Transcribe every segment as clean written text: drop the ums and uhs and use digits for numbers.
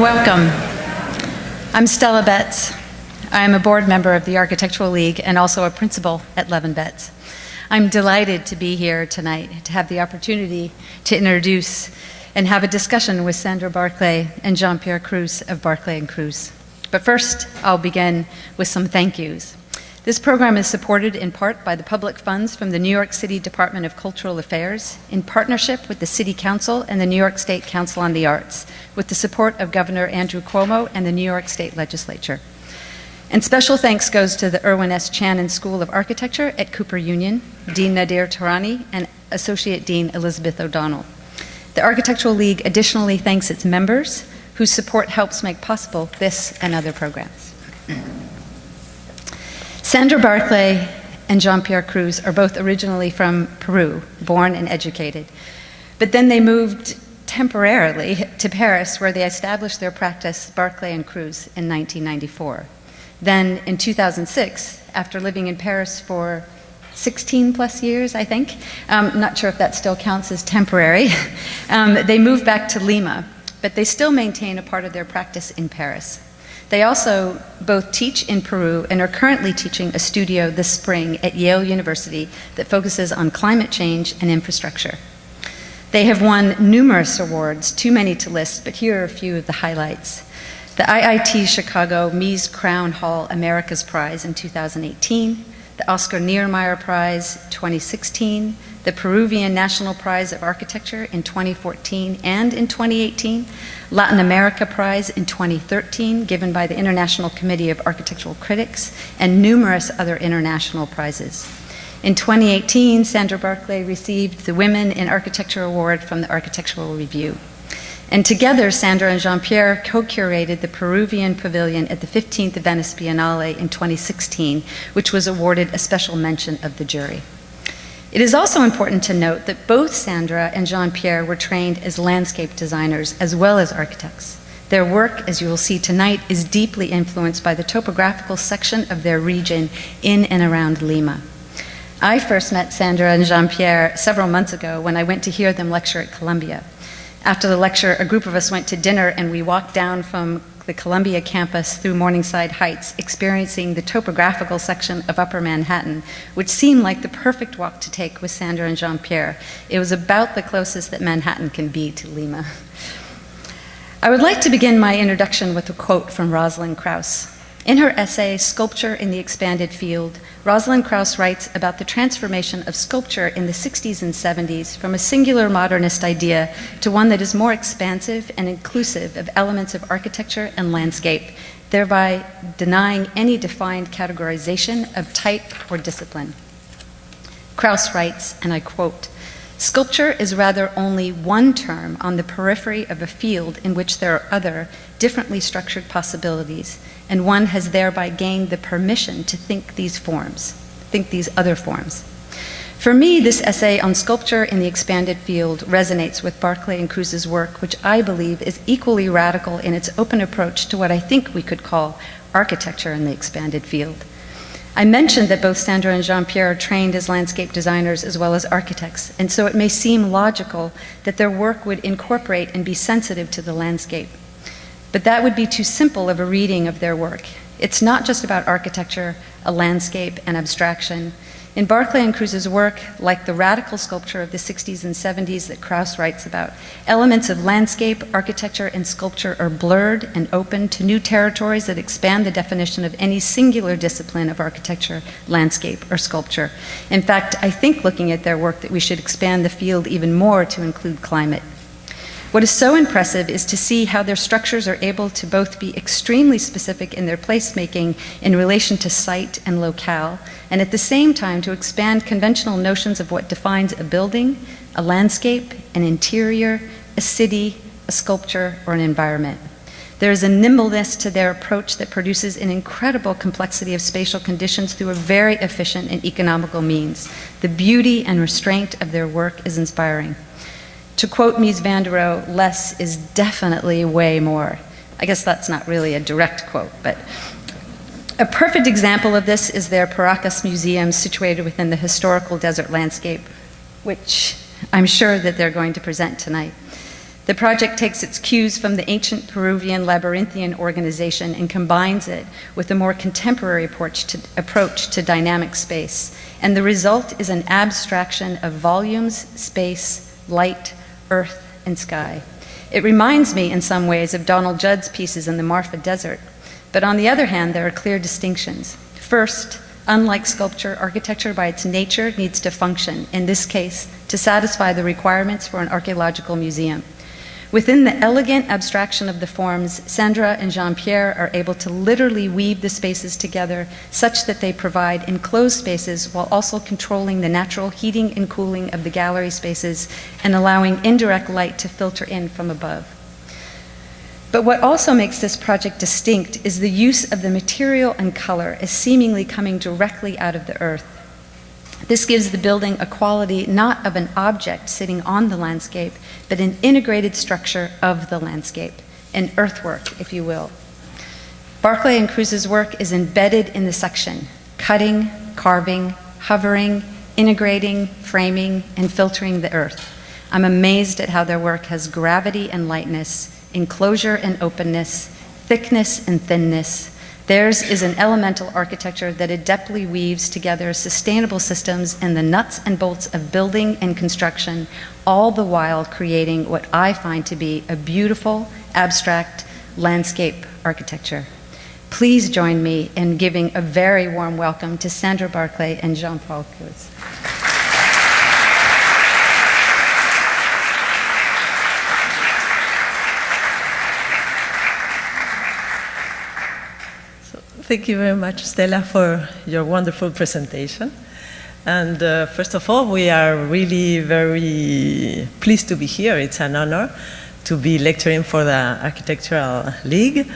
welcome. I'm Stella Betts. I am a board member of the Architectural League and also a principal at LEVENBETTS. I'm delighted to be here tonight to have the opportunity to introduce and have a discussion with Sandra Barclay and Jean-Pierre Crousse of Barclay and Crousse. But first, I'll begin with some thank yous. This program is supported in part by the public funds from the New York City Department of Cultural Affairs in partnership with the City Council and the New York State Council on the Arts, with the support of Governor Andrew Cuomo and the New York State Legislature. And special thanks goes to the Irwin S. Channon School of Architecture at Cooper Union, Dean Nadir Tarani, and Associate Dean Elizabeth O'Donnell. The Architectural League additionally thanks its members, whose support helps make possible this and other programs. Sandra Barclay and Jean-Pierre Crousse are both originally from Peru, born and educated. But then they moved temporarily to Paris, where they established their practice, Barclay and Crousse, in 1994. Then in 2006, after living in Paris for 16 plus years, I think, not sure if that still counts as temporary, they moved back to Lima, but they still maintain a part of their practice in Paris. They also both teach in Peru and are currently teaching a studio this spring at Yale University that focuses on climate change and infrastructure. They have won numerous awards, too many to list, but here are a few of the highlights. The IIT Chicago Mies Crown Hall Americas Prize in 2018, the Oscar Niemeyer Prize 2016, the Peruvian National Prize of Architecture in 2014 and in 2018, Latin America Prize in 2013 given by the International Committee of Architectural Critics, and numerous other international prizes. In 2018, Sandra Barclay received the Women in Architecture Award from the Architectural Review. And together, Sandra and Jean-Pierre co-curated the Peruvian Pavilion at the 15th Venice Biennale in 2016, which was awarded a special mention of the jury. It is also important to note that both Sandra and Jean-Pierre were trained as landscape designers as well as architects. Their work, as you will see tonight, is deeply influenced by the topographical section of their region in and around Lima. I first met Sandra and Jean-Pierre several months ago when I went to hear them lecture at Columbia. After the lecture, a group of us went to dinner and we walked down from the Columbia campus through Morningside Heights, experiencing the topographical section of Upper Manhattan, which seemed like the perfect walk to take with Sandra and Jean-Pierre. It was about the closest that Manhattan can be to Lima. I would like to begin my introduction with a quote from Rosalind Krauss. In her essay, Sculpture in the Expanded Field, Rosalind Krauss writes about the transformation of sculpture in the 60s and 70s from a singular modernist idea to one that is more expansive and inclusive of elements of architecture and landscape, thereby denying any defined categorization of type or discipline. Krauss writes, and I quote, "Sculpture is rather only one term on the periphery of a field in which there are other, differently structured possibilities, and one has thereby gained the permission to think these other forms." For me, this essay on sculpture in the expanded field resonates with Barclay and Crousse's work, which I believe is equally radical in its open approach to what I think we could call architecture in the expanded field. I mentioned that both Sandra and Jean-Pierre are trained as landscape designers as well as architects, and so it may seem logical that their work would incorporate and be sensitive to the landscape. But that would be too simple of a reading of their work. It's not just about architecture, a landscape, and abstraction. In Barclay and Crousse's work, like the radical sculpture of the 60s and 70s that Krauss writes about, elements of landscape, architecture, and sculpture are blurred and open to new territories that expand the definition of any singular discipline of architecture, landscape, or sculpture. In fact, I think looking at their work that we should expand the field even more to include climate. What is so impressive is to see how their structures are able to both be extremely specific in their placemaking in relation to site and locale, and at the same time to expand conventional notions of what defines a building, a landscape, an interior, a city, a sculpture, or an environment. There is a nimbleness to their approach that produces an incredible complexity of spatial conditions through a very efficient and economical means. The beauty and restraint of their work is inspiring. To quote Mies van der Rohe, less is definitely way more. I guess that's not really a direct quote, but a perfect example of this is their Paracas Museum situated within the historical desert landscape, which I'm sure that they're going to present tonight. The project takes its cues from the ancient Peruvian labyrinthian organization and combines it with a more contemporary approach to dynamic space. And the result is an abstraction of volumes, space, light, earth, and sky. It reminds me in some ways of Donald Judd's pieces in the Marfa Desert. But on the other hand, there are clear distinctions. First, unlike sculpture, architecture by its nature needs to function, in this case, to satisfy the requirements for an archaeological museum. Within the elegant abstraction of the forms, Sandra and Jean-Pierre are able to literally weave the spaces together such that they provide enclosed spaces while also controlling the natural heating and cooling of the gallery spaces and allowing indirect light to filter in from above. But what also makes this project distinct is the use of the material and color as seemingly coming directly out of the earth. This gives the building a quality not of an object sitting on the landscape, but an integrated structure of the landscape, an earthwork, if you will. Barclay and Crousse's work is embedded in the section, cutting, carving, hovering, integrating, framing, and filtering the earth. I'm amazed at how their work has gravity and lightness, enclosure and openness, thickness and thinness. Theirs is an elemental architecture that adeptly weaves together sustainable systems and the nuts and bolts of building and construction, all the while creating what I find to be a beautiful, abstract landscape architecture. Please join me in giving a very warm welcome to Sandra Barclay and Jean-Paul Crousse. Thank you very much, Stella, for your wonderful presentation. And first of all, we are really very pleased to be here. It's an honor to be lecturing for the Architectural League.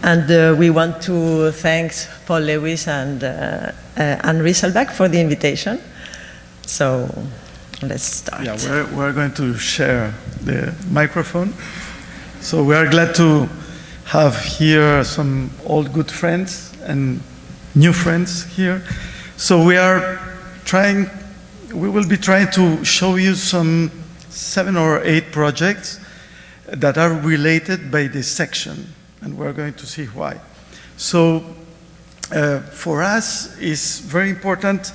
And we want to thank Paul Lewis and Anne Rieselbeck for the invitation. So let's start. Yeah, we're going to share the microphone. So we are glad to have here some old good friends and new friends here. So we will be trying to show you some 7 or 8 projects that are related by this section, and we're going to see why. So for us, it's very important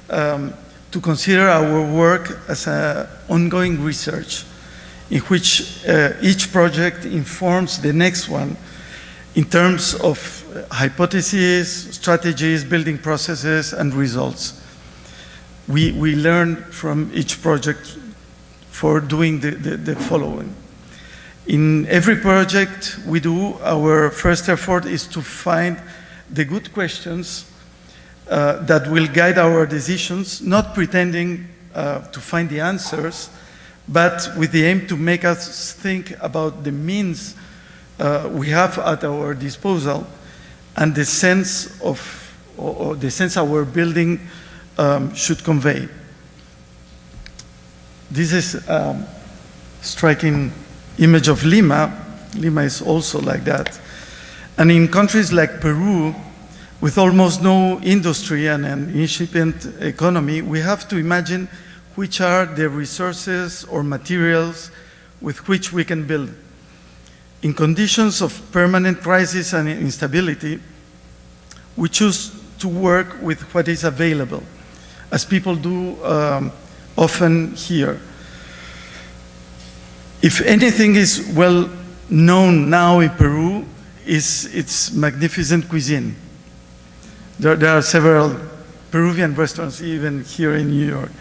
to consider our work as an ongoing research in which each project informs the next one in terms of hypotheses, strategies, building processes, and results. We learn from each project for doing the following. In every project we do, our first effort is to find the good questions that will guide our decisions, not pretending to find the answers, but with the aim to make us think about the means we have at our disposal and the sense of, or the sense our building should convey. This is a striking image of Lima. Lima is also like that. And in countries like Peru, with almost no industry and an incipient economy, we have to imagine which are the resources or materials with which we can build. In conditions of permanent crisis and instability, we choose to work with what is available, as people do often here. If anything is well known now in Peru, is its magnificent cuisine. There are several Peruvian restaurants even here in New York.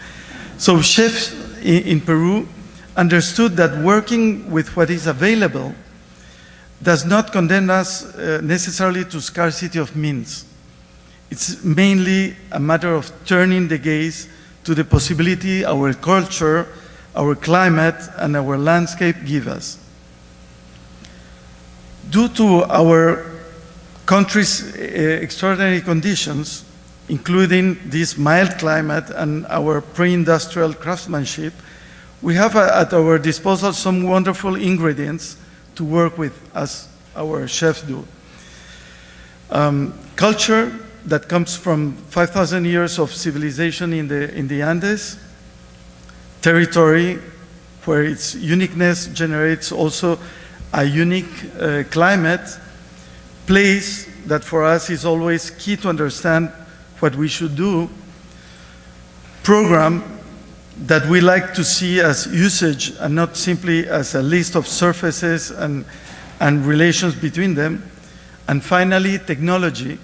So chefs in Peru understood that working with what is available does not condemn us necessarily to scarcity of means. It's mainly a matter of turning the gaze to the possibility our culture, our climate, and our landscape give us. Due to our country's extraordinary conditions, including this mild climate and our pre-industrial craftsmanship, we have at our disposal some wonderful ingredients to work with, as our chefs do. Culture that comes from 5,000 years of civilization in the Andes, territory, where its uniqueness generates also a unique climate, place that for us is always key to understand what we should do, program that we like to see as usage and not simply as a list of surfaces and relations between them, and finally technology,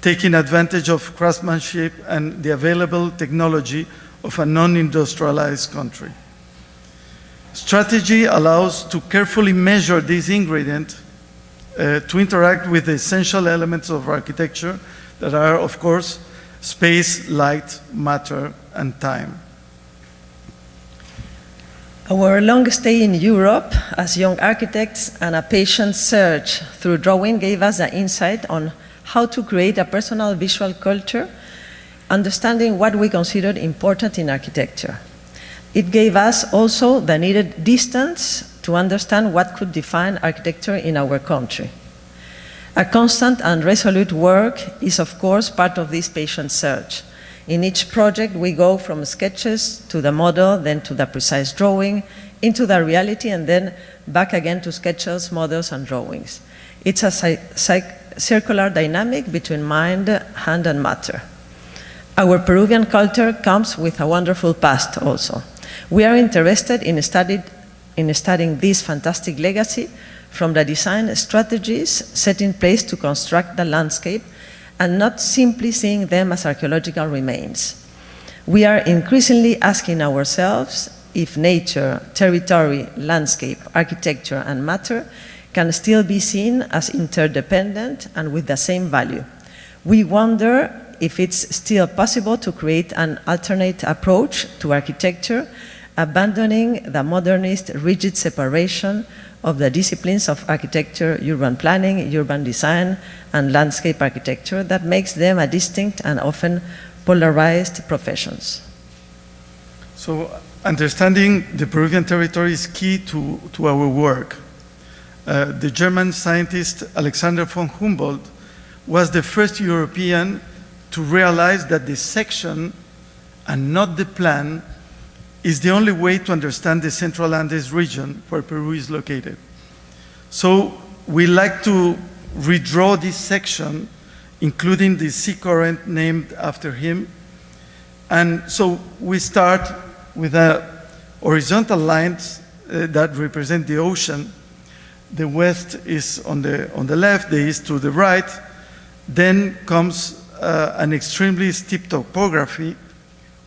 taking advantage of craftsmanship and the available technology of a non-industrialized country. Strategy allows to carefully measure these ingredients to interact with the essential elements of architecture that are, of course, space, light, matter, and time. Our long stay in Europe as young architects and a patient search through drawing gave us an insight on how to create a personal visual culture, understanding what we considered important in architecture. It gave us also the needed distance to understand what could define architecture in our country. A constant and resolute work is, of course, part of this patient search. In each project, we go from sketches to the model, then to the precise drawing, into the reality, and then back again to sketches, models, and drawings. It's a circular dynamic between mind, hand, and matter. Our Peruvian culture comes with a wonderful past also. We are interested in studying this fantastic legacy from the design strategies set in place to construct the landscape and not simply seeing them as archaeological remains. We are increasingly asking ourselves if nature, territory, landscape, architecture, and matter can still be seen as interdependent and with the same value. We wonder if it's still possible to create an alternate approach to architecture, abandoning the modernist rigid separation of the disciplines of architecture, urban planning, urban design, and landscape architecture that makes them a distinct and often polarized professions. So understanding the Peruvian territory is key to our work. The German scientist Alexander von Humboldt was the first European to realize that the section and not the plan is the only way to understand the Central Andes region where Peru is located. So we like to redraw this section, including the sea current named after him. And so we start with horizontal lines that represent the ocean. The west is on the left, the east to the right. Then comes an extremely steep topography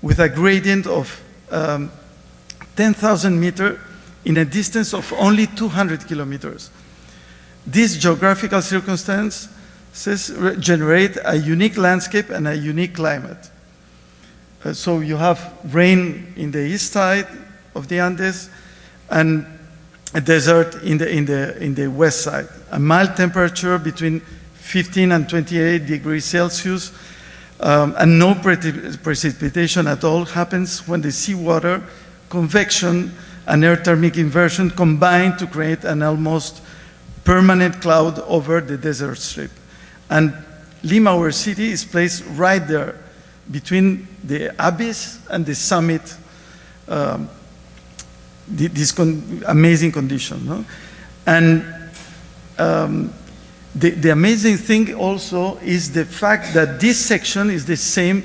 with a gradient of 10,000 meters in a distance of only 200 kilometers. These geographical circumstances generate a unique landscape and a unique climate. So you have rain in the east side of the Andes and a desert in the west side. A mild temperature between 15 and 28 degrees Celsius, and no precipitation at all happens when the seawater, convection, and air thermic inversion combine to create an almost permanent cloud over the desert strip. And Lima, our city, is placed right there between the abyss and the summit, this amazing condition. No? And the amazing thing also is the fact that this section is the same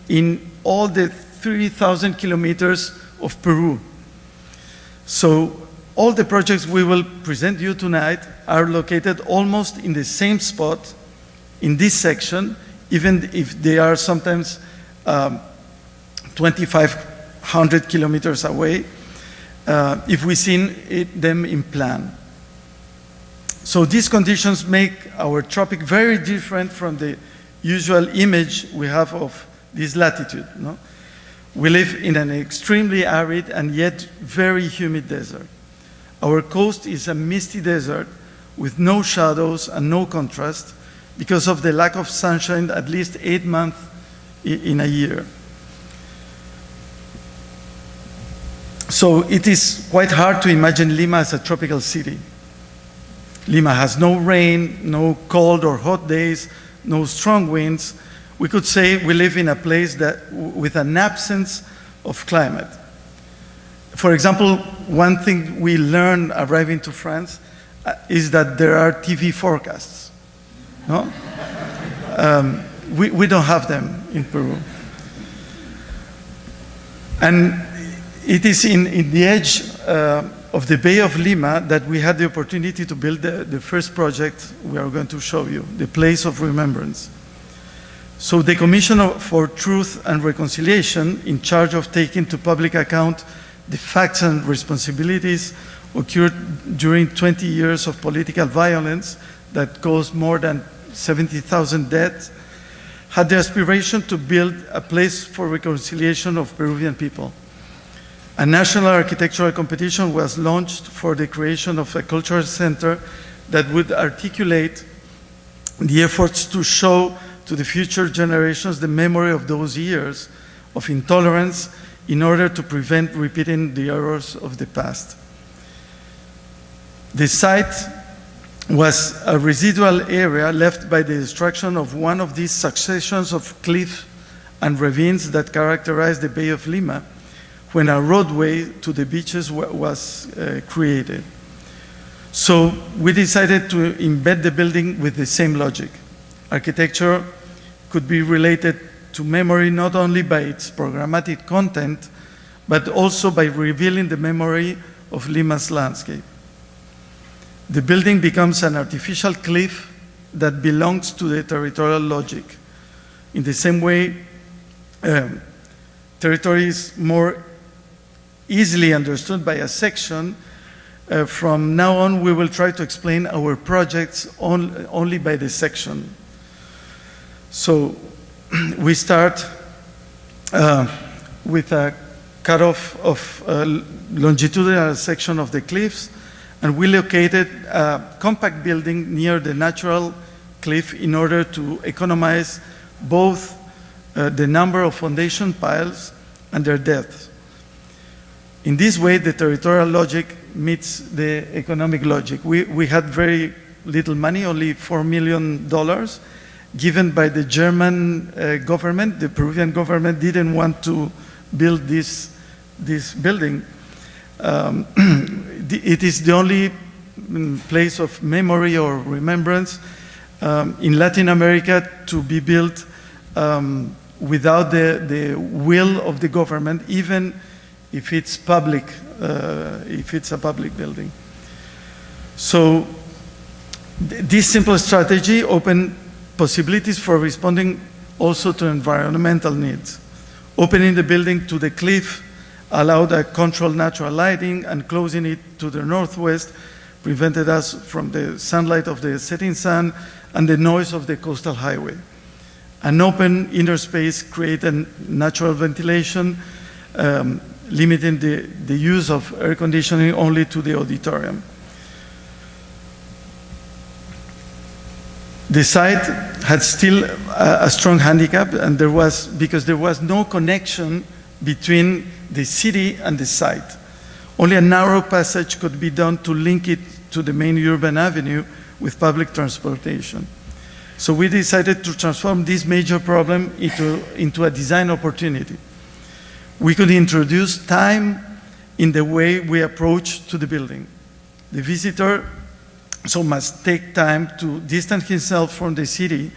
in all the 3,000 kilometers of Peru. So all the projects we will present you tonight are located almost in the same spot in this section, even if they are sometimes 2,500 kilometers away, if we see them in plan. So these conditions make our tropic very different from the usual image we have of this latitude. No? We live in an extremely arid and yet very humid desert. Our coast is a misty desert with no shadows and no contrast because of the lack of sunshine at least 8 months in a year. So it is quite hard to imagine Lima as a tropical city. Lima has no rain, no cold or hot days, no strong winds. We could say we live in a place that with an absence of climate. For example, one thing we learned arriving to France is that there are TV forecasts. No? We don't have them in Peru. And it is in the edge of the Bay of Lima that we had the opportunity to build the first project we are going to show you, the Place of Remembrance. So the Commission for Truth and Reconciliation, in charge of taking to public account the facts and responsibilities occurred during 20 years of political violence that caused more than 70,000 deaths, had the aspiration to build a place for reconciliation of Peruvian people. A national architectural competition was launched for the creation of a cultural center that would articulate the efforts to show to the future generations the memory of those years of intolerance in order to prevent repeating the errors of the past. The site was a residual area left by the destruction of one of these successions of cliffs and ravines that characterize the Bay of Lima when a roadway to the beaches was created. So we decided to embed the building with the same logic. Architecture could be related to memory not only by its programmatic content, but also by revealing the memory of Lima's landscape. The building becomes an artificial cliff that belongs to the territorial logic. In the same way, territory is more easily understood by a section. From now on, we will try to explain our projects only by the section. So we start with a cutoff of longitudinal section of the cliffs, and we located a compact building near the natural cliff in order to economize both the number of foundation piles and their depth. In this way, the territorial logic meets the economic logic. We had very little money, only $4 million, given by the German government. The Peruvian government didn't want to build this building. It is the only place of memory or remembrance in Latin America to be built without the will of the government, even if it's public, if it's a public building. So this simple strategy opened possibilities for responding also to environmental needs. Opening the building to the cliff allowed a controlled natural lighting, and closing it to the northwest prevented us from the sunlight of the setting sun and the noise of the coastal highway. An open inner space created natural ventilation, limiting the use of air conditioning only to the auditorium. The site had still a strong handicap, and because there was no connection between the city and the site. Only a narrow passage could be done to link it to the main urban avenue with public transportation. So we decided to transform this major problem into a design opportunity. We could introduce time in the way we approach to the building. The visitor must take time to distance himself from the city,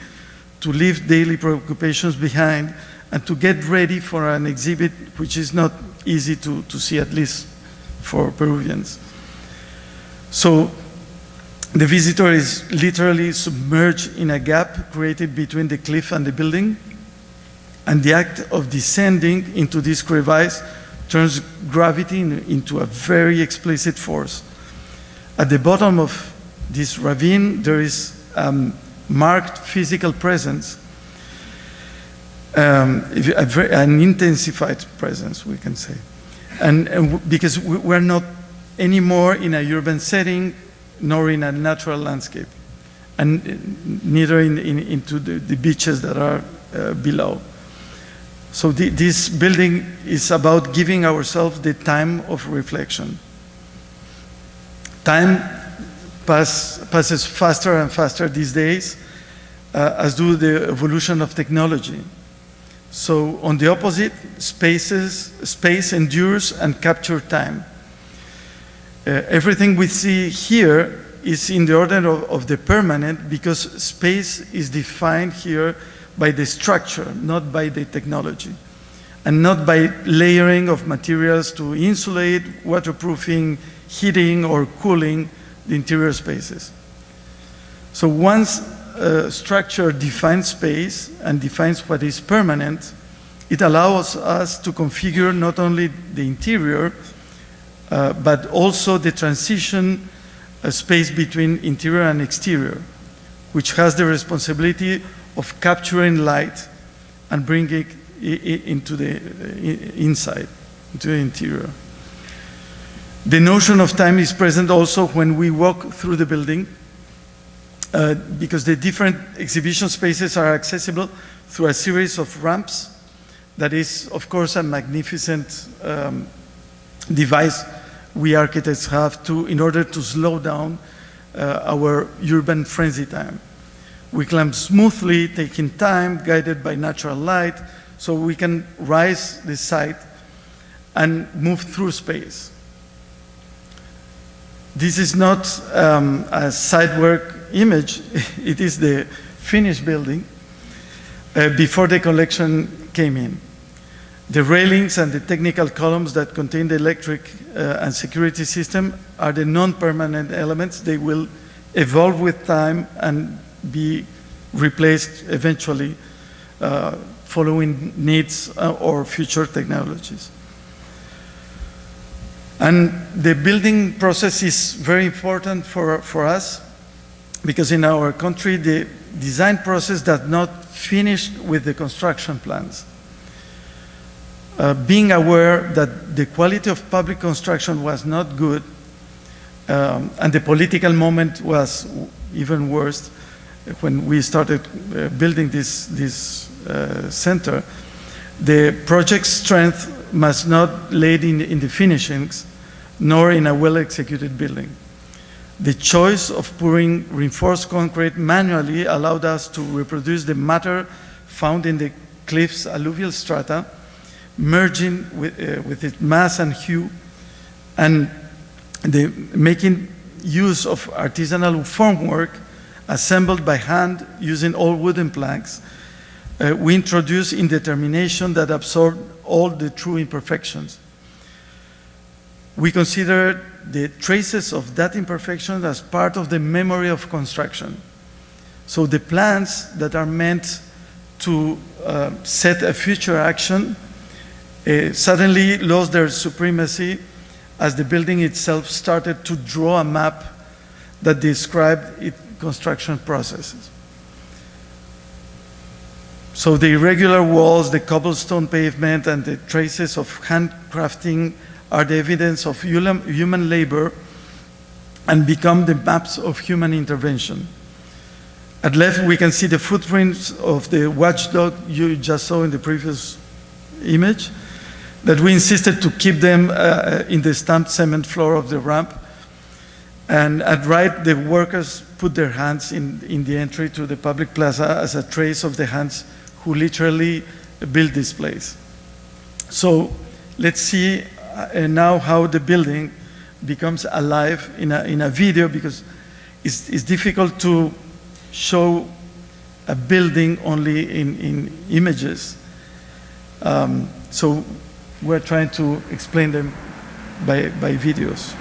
to leave daily preoccupations behind, and to get ready for an exhibit which is not easy to see, at least for Peruvians. So the visitor is literally submerged in a gap created between the cliff and the building, and the act of descending into this crevice turns gravity into a very explicit force. At the bottom of this ravine, there is marked physical presence, an intensified presence, we can say. And because we're not anymore in a urban setting, nor in a natural landscape, and neither into the beaches that are below. So this building is about giving ourselves the time of reflection. Time passes faster and faster these days, as do the evolution of technology. So on the opposite, space endures and captures time. Everything we see here is in the order of the permanent, because space is defined here by the structure, not by the technology, and not by layering of materials to insulate, waterproofing, heating, or cooling the interior spaces. So once a structure defines space and defines what is permanent, it allows us to configure not only the interior, but also the transition space between interior and exterior, which has the responsibility of capturing light and bringing it into the inside, into the interior. The notion of time is present also when we walk through the building, because the different exhibition spaces are accessible through a series of ramps. That is, of course, a magnificent device we architects have in order to slow down our urban frenzy time. We climb smoothly, taking time, guided by natural light, so we can rise the site and move through space. This is not a site work image, it is the finished building before the collection came in. The railings and the technical columns that contain the electric and security system are the non-permanent elements. They will evolve with time and be replaced eventually following needs or future technologies. And the building process is very important for us, because in our country the design process does not finish with the construction plans. Being aware that the quality of public construction was not good, and the political moment was even worse when we started building this center, the project's strength must not lay in the finishings, nor in a well-executed building. The choice of pouring reinforced concrete manually allowed us to reproduce the matter found in the cliff's alluvial strata, merging with its mass and hue, and making use of artisanal formwork assembled by hand using all wooden planks. We introduce indetermination that absorbed all the true imperfections. We consider the traces of that imperfection as part of the memory of construction. So the plans that are meant to set a future action suddenly lost their supremacy as the building itself started to draw a map that described its construction processes. So the irregular walls, the cobblestone pavement, and the traces of handcrafting are the evidence of human labor and become the maps of human intervention. At left, we can see the footprints of the watchdog you just saw in the previous image, that we insisted to keep them in the stamped cement floor of the ramp. And at right, the workers put their hands in the entry to the public plaza as a trace of the hands who literally built this place. So let's see now how the building becomes alive in a video, because it's difficult to show a building only in images. So we're trying to explain them by videos.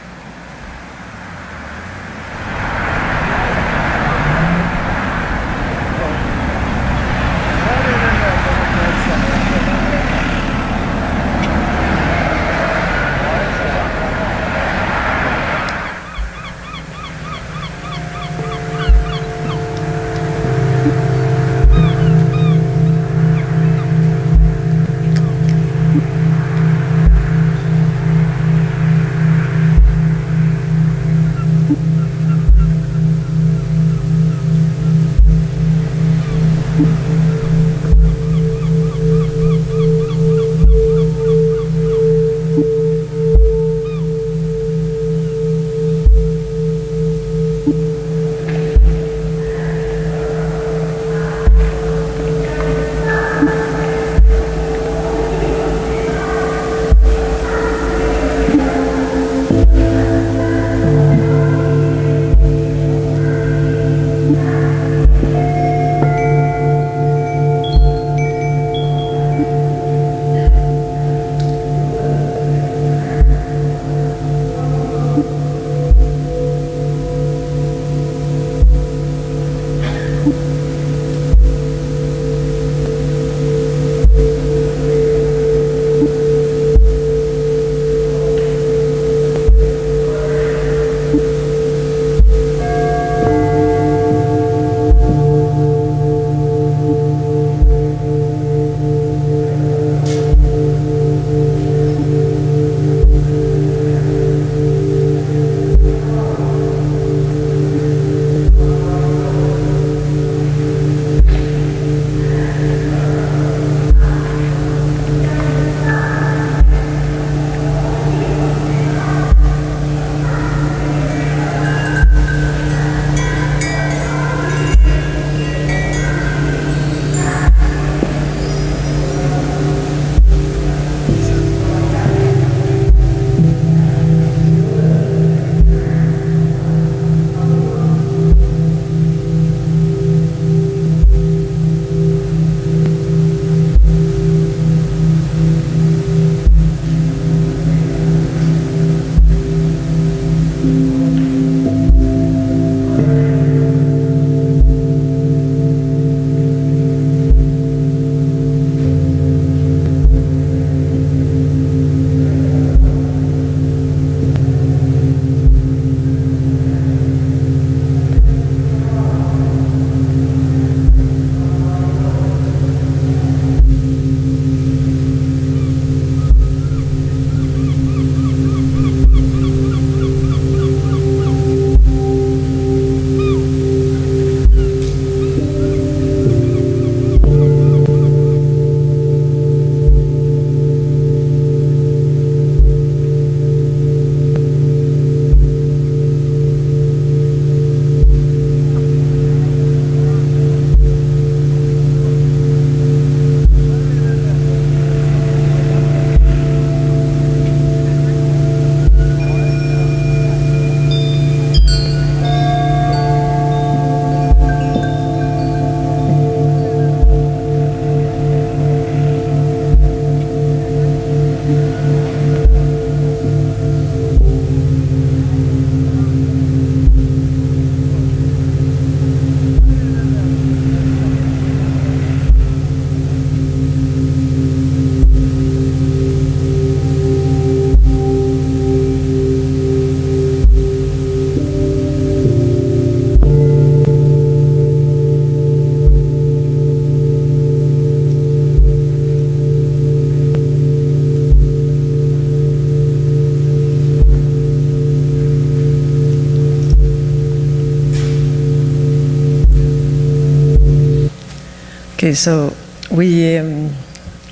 Okay, so we're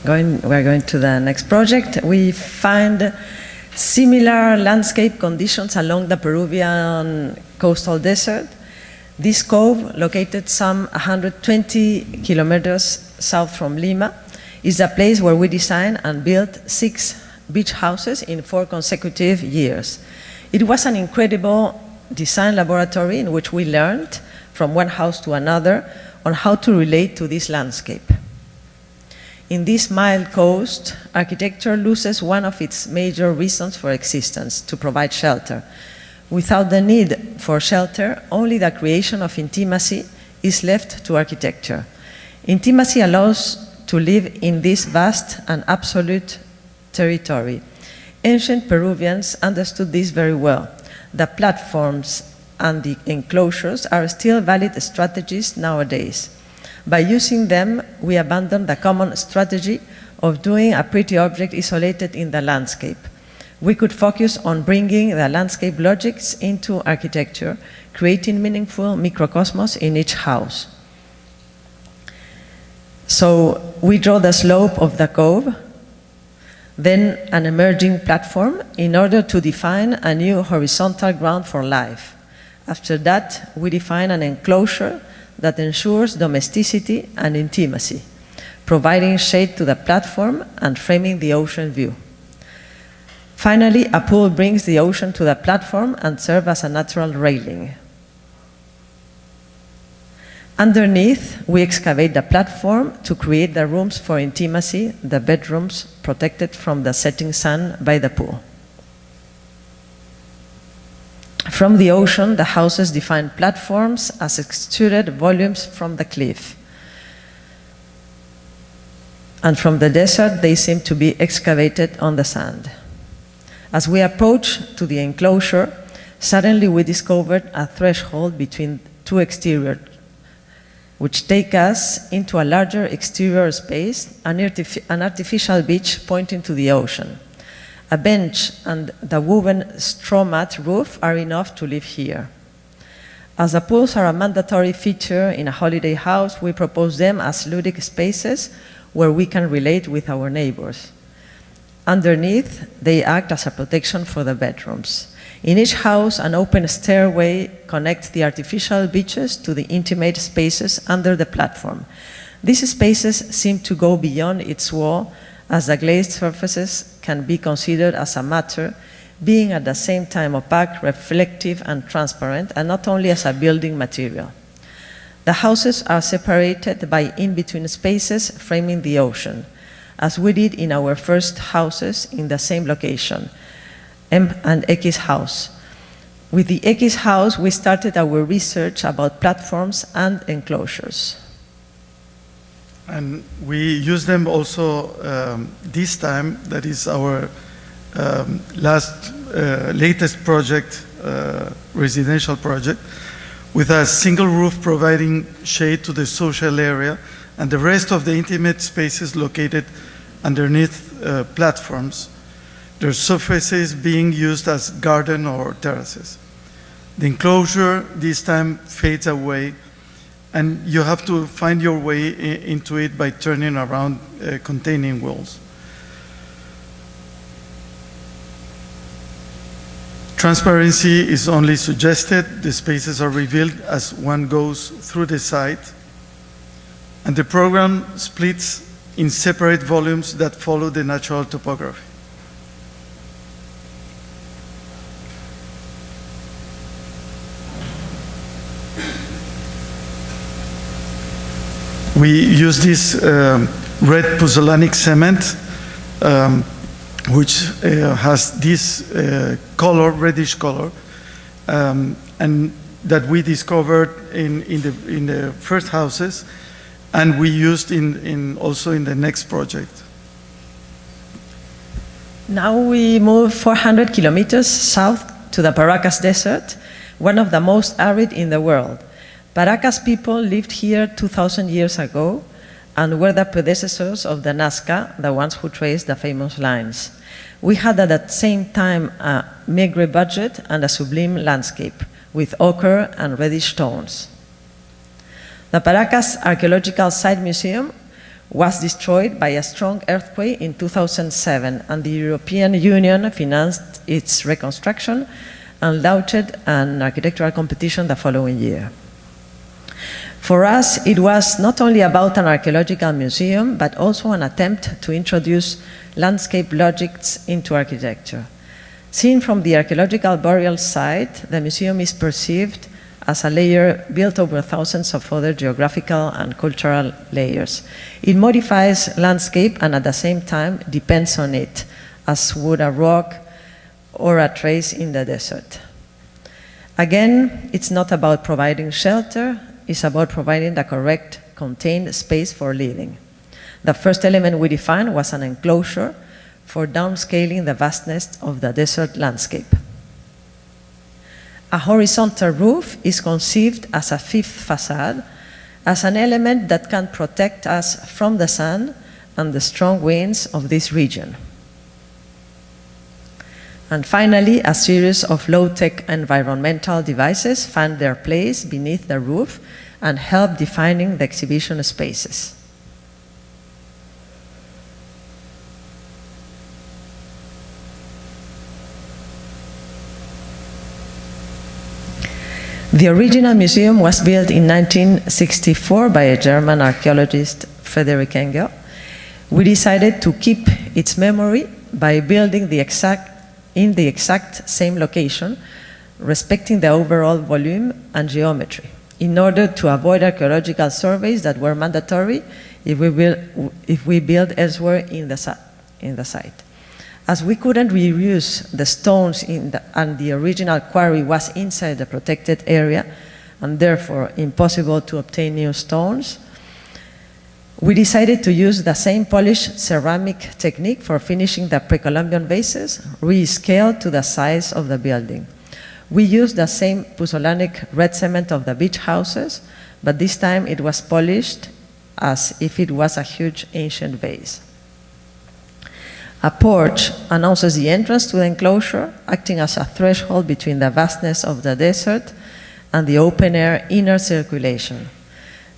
going to the next project. We find similar landscape conditions along the Peruvian coastal desert. This cove, located some 120 kilometers south from Lima, is a place where we designed and built 6 beach houses in 4 consecutive years. It was an incredible design laboratory in which we learned from one house to another on how to relate to this landscape. In this mild coast, architecture loses one of its major reasons for existence, to provide shelter. Without the need for shelter, only the creation of intimacy is left to architecture. Intimacy allows to live in this vast and absolute territory. Ancient Peruvians understood this very well. The platforms and the enclosures are still valid strategies nowadays. By using them, we abandon the common strategy of doing a pretty object isolated in the landscape. We could focus on bringing the landscape logics into architecture, creating meaningful microcosmos in each house. So we draw the slope of the cove, then an emerging platform in order to define a new horizontal ground for life. After that, we define an enclosure that ensures domesticity and intimacy, providing shade to the platform and framing the ocean view. Finally, a pool brings the ocean to the platform and serves as a natural railing. Underneath, we excavate the platform to create the rooms for intimacy, the bedrooms protected from the setting sun by the pool. From the ocean, the houses define platforms as extruded volumes from the cliff. And from the desert, they seem to be excavated on the sand. As we approach to the enclosure, suddenly we discovered a threshold between 2 exteriors, which take us into a larger exterior space, an artificial beach pointing to the ocean. A bench and the woven straw mat roof are enough to live here. As the pools are a mandatory feature in a holiday house, we propose them as ludic spaces where we can relate with our neighbors. Underneath, they act as a protection for the bedrooms. In each house, an open stairway connects the artificial beaches to the intimate spaces under the platform. These spaces seem to go beyond its wall, as the glazed surfaces can be considered as a matter, being at the same time opaque, reflective, and transparent, and not only as a building material. The houses are separated by in-between spaces framing the ocean, as we did in our first houses in the same location, M and X house. With the X house, we started our research about platforms and enclosures. And we use them also this time. That is our latest project, residential project, with a single roof providing shade to the social area and the rest of the intimate spaces located underneath platforms, their surfaces being used as garden or terraces. The enclosure this time fades away, and you have to find your way into it by turning around containing walls. Transparency is only suggested. The spaces are revealed as one goes through the site, and the program splits in separate volumes that follow the natural topography. We use this red pozzolanic cement, which has this color, reddish color, and that we discovered in the first houses, and we used also in the next project. Now we move 400 kilometers south to the Paracas Desert, one of the most arid in the world. Paracas people lived here 2,000 years ago and were the predecessors of the Nazca, the ones who traced the famous lines. We had at the same time a meager budget and a sublime landscape with ochre and reddish tones. The Paracas Archaeological Site Museum was destroyed by a strong earthquake in 2007, and the European Union financed its reconstruction and launched an architectural competition the following year. For us, it was not only about an archaeological museum, but also an attempt to introduce landscape logics into architecture. Seen from the archaeological burial site, the museum is perceived as a layer built over thousands of other geographical and cultural layers. It modifies landscape and at the same time depends on it, as would a rock or a trace in the desert. Again, it's not about providing shelter, it's about providing the correct contained space for living. The first element we defined was an enclosure for downscaling the vastness of the desert landscape. A horizontal roof is conceived as a fifth facade, as an element that can protect us from the sun and the strong winds of this region. And finally, a series of low-tech environmental devices found their place beneath the roof and helped defining the exhibition spaces. The original museum was built in 1964 by a German archaeologist, Friedrich Engel. We decided to keep its memory by building in the exact same location, respecting the overall volume and geometry, in order to avoid archaeological surveys that were mandatory if we build elsewhere in the site. As we couldn't reuse the stones and the original quarry was inside the protected area, and therefore impossible to obtain new stones, we decided to use the same polished ceramic technique for finishing the pre-Columbian vases, rescaled to the size of the building. We used the same puzzolanic red cement of the beach houses, but this time it was polished as if it was a huge ancient vase. A porch announces the entrance to the enclosure, acting as a threshold between the vastness of the desert and the open-air inner circulation.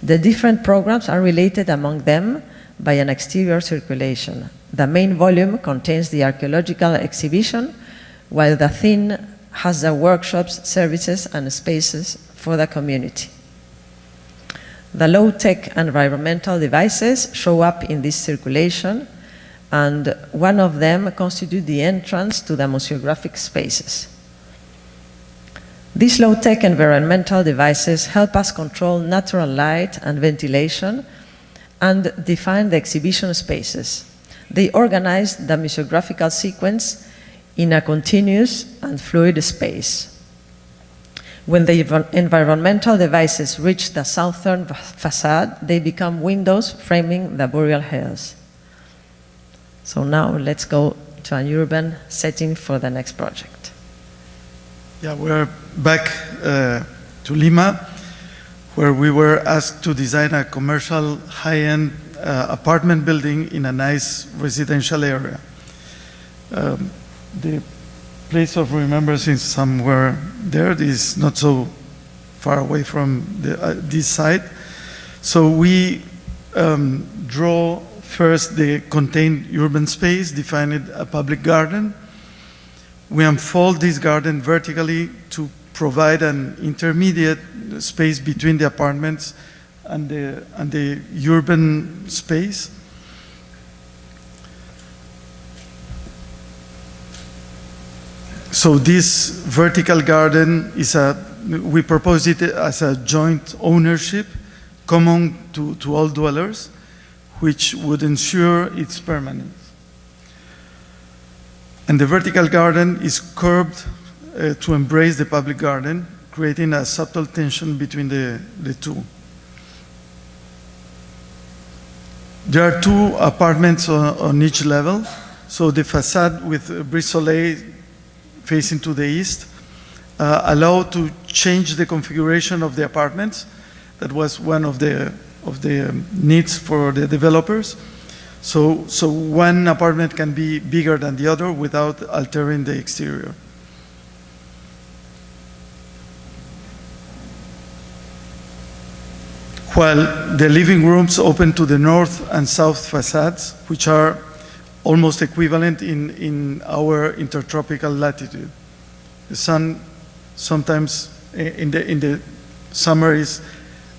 The different programs are related among them by an exterior circulation. The main volume contains the archaeological exhibition, while the thin has the workshops, services, and spaces for the community. The low-tech environmental devices show up in this circulation, and one of them constitutes the entrance to the museographic spaces. These low-tech environmental devices help us control natural light and ventilation and define the exhibition spaces. They organize the museographical sequence in a continuous and fluid space. When the environmental devices reach the southern facade, they become windows framing the burial hills. So now let's go to an urban setting for the next project. Yeah, we're back to Lima, where we were asked to design a commercial high-end apartment building in a nice residential area. The place of remembrance is somewhere there. It is not so far away from this site. So we draw first the contained urban space, defined a public garden. We unfold this garden vertically to provide an intermediate space between the apartments and the urban space. So this vertical garden we propose it as a joint ownership, common to all dwellers, which would ensure its permanence. And the vertical garden is curved to embrace the public garden, creating a subtle tension between the two. There are two apartments on each level, so the facade with brise soleil facing to the east allow to change the configuration of the apartments. That was one of the needs for the developers. So one apartment can be bigger than the other without altering the exterior. while the living rooms open to the north and south facades, which are almost equivalent in our intertropical latitude. The sun sometimes in the summer is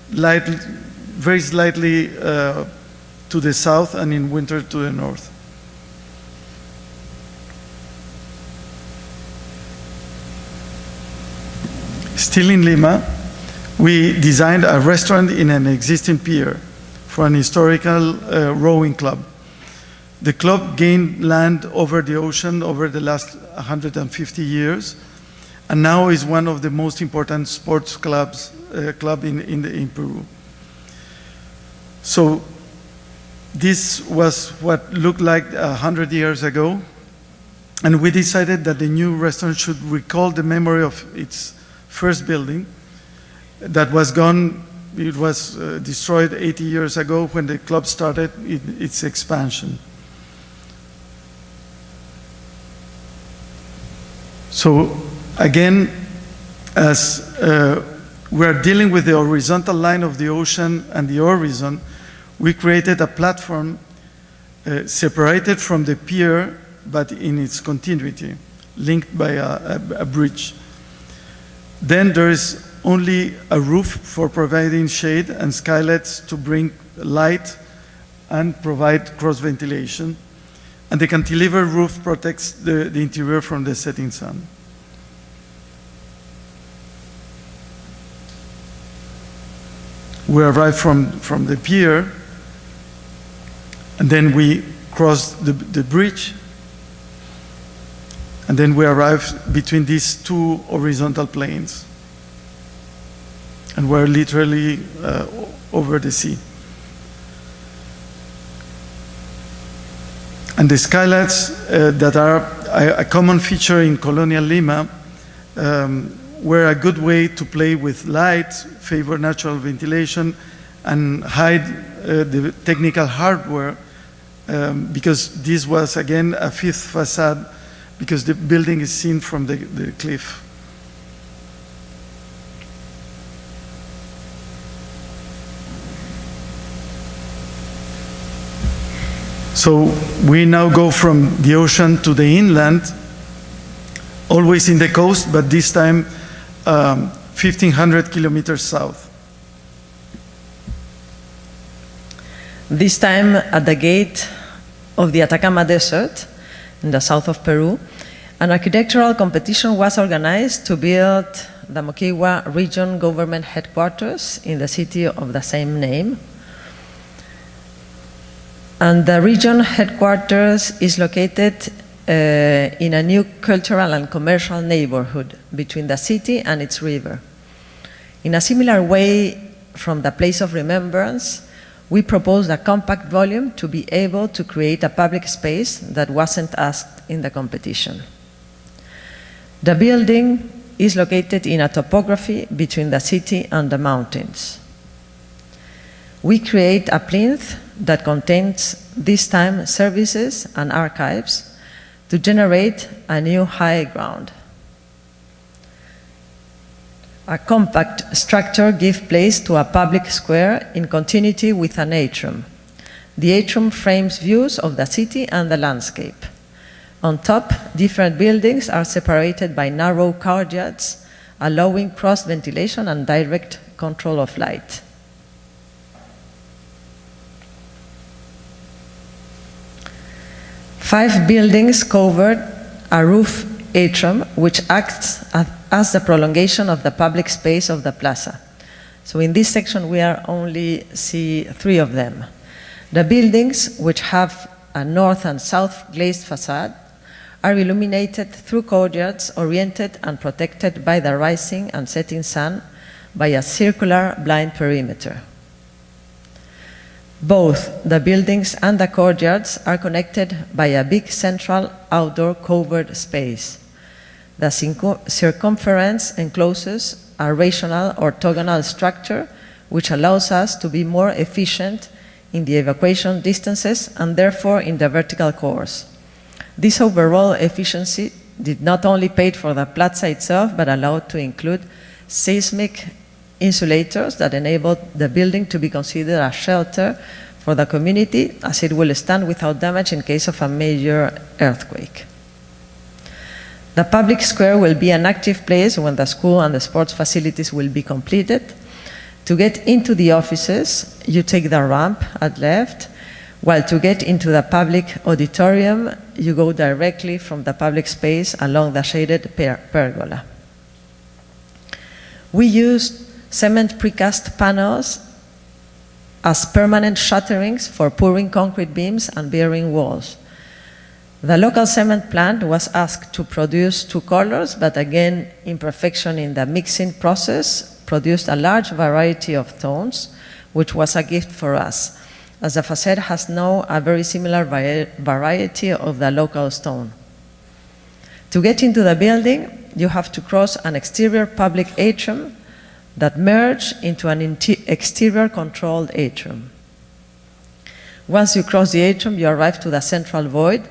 very slightly to the south, and in winter to the north. Still in Lima, we designed a restaurant in an existing pier for an historical rowing club. The club gained land over the ocean over the last 150 years, and now is one of the most important sports clubs in Peru. So this was what looked like 100 years ago, and we decided that the new restaurant should recall the memory of its first building that was gone. It was destroyed 80 years ago when the club started its expansion. So again, as we are dealing with the horizontal line of the ocean and the horizon, we created a platform separated from the pier, but in its continuity, linked by a bridge. Then there is only a roof for providing shade and skylights to bring light and provide cross ventilation. And the cantilever roof protects the interior from the setting sun. We arrived from the pier, and then we crossed the bridge, and then we arrived between these two horizontal planes, and we're literally over the sea. And the skylights that are a common feature in colonial Lima were a good way to play with light, favor natural ventilation, and hide the technical hardware, because this was again a fifth facade, because the building is seen from the cliff. So we now go from the ocean to the inland, always in the coast, but this time 1,500 kilometers south. This time at the gate of the Atacama Desert in the south of Peru, an architectural competition was organized to build the Moquegua region government headquarters in the city of the same name. And the region headquarters is located in a new cultural and commercial neighborhood between the city and its river. In a similar way, from the place of remembrance, we proposed a compact volume to be able to create a public space that wasn't asked in the competition. The building is located in a topography between the city and the mountains. We create a plinth that contains this time services and archives to generate a new high ground. A compact structure gives place to a public square in continuity with an atrium. The atrium frames views of the city and the landscape. On top, different buildings are separated by narrow courtyards, allowing cross ventilation and direct control of light. Five buildings covered a roof atrium, which acts as the prolongation of the public space of the plaza. So in this section, we are only see three of them. The buildings, which have a north and south glazed facade, are illuminated through courtyards oriented and protected by the rising and setting sun by a circular blind perimeter. Both the buildings and the courtyards are connected by a big central outdoor covered space. The circumference encloses a rational orthogonal structure which allows us to be more efficient in the evacuation distances and therefore in the vertical course. This overall efficiency did not only pay for the plaza itself, but allowed to include seismic insulators that enabled the building to be considered a shelter for the community, as it will stand without damage in case of a major earthquake. The public square will be an active place when the school and the sports facilities will be completed. To get into the offices, you take the ramp at left, while to get into the public auditorium, you go directly from the public space along the shaded pergola. We used cement precast panels as permanent shutterings for pouring concrete beams and bearing walls. The local cement plant was asked to produce 2 colors, but again, imperfection in the mixing process produced a large variety of tones, which was a gift for us, as the facade has now a very similar variety of the local stone. To get into the building, you have to cross an exterior public atrium that merge into an exterior controlled atrium. Once you cross the atrium, you arrive to the central void,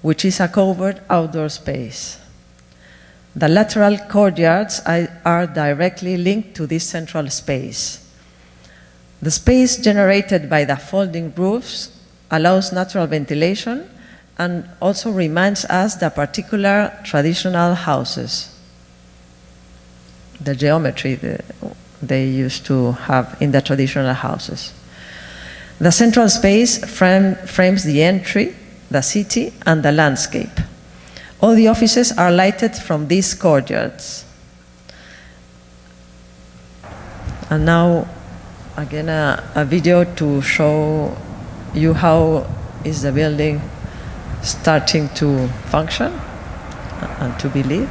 which is a covered outdoor space. The lateral courtyards are directly linked to this central space. The space generated by the folding roofs allows natural ventilation and also reminds us the particular traditional houses, the geometry they used to have in the traditional houses. The central space frames the entry, the city, and the landscape. All the offices are lighted from these courtyards. And now, again, a video to show you how is the building starting to function and to believe.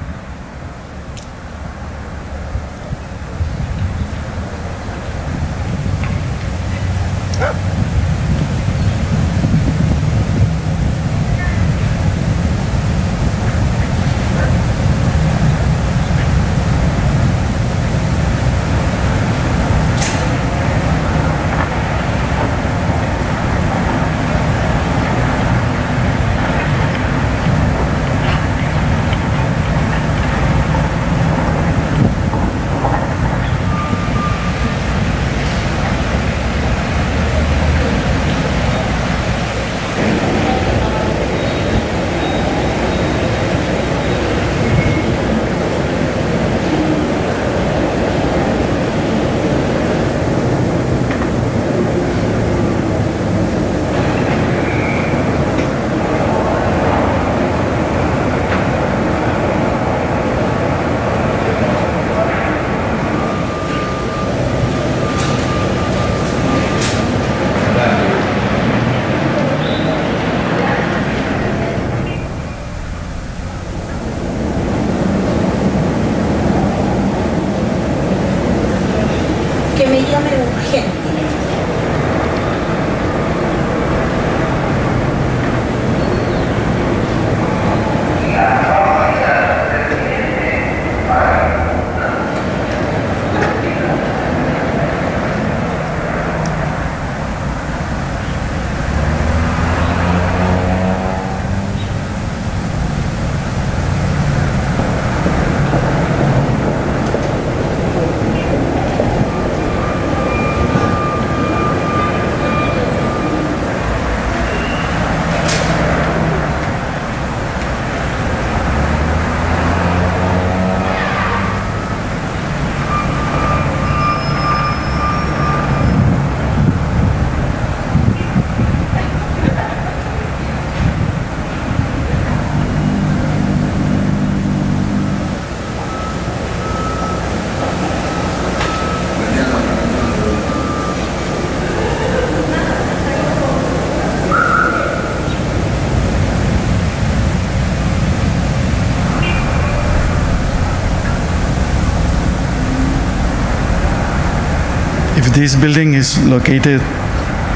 This building is located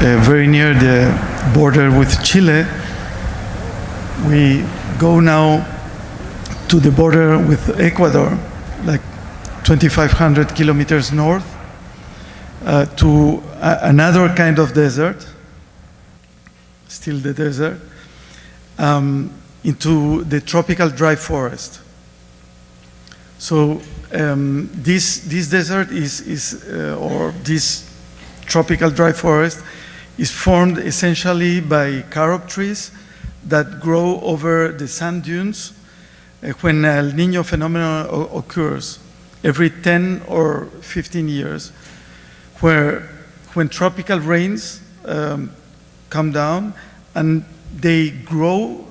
very near the border with Chile. We go now to the border with Ecuador, like 2,500 kilometers north, to another kind of desert, still the desert, into the tropical dry forest. So this desert or this tropical dry forest is formed essentially by carob trees that grow over the sand dunes when El Niño phenomenon occurs every 10 or 15 years, when tropical rains come down and they grow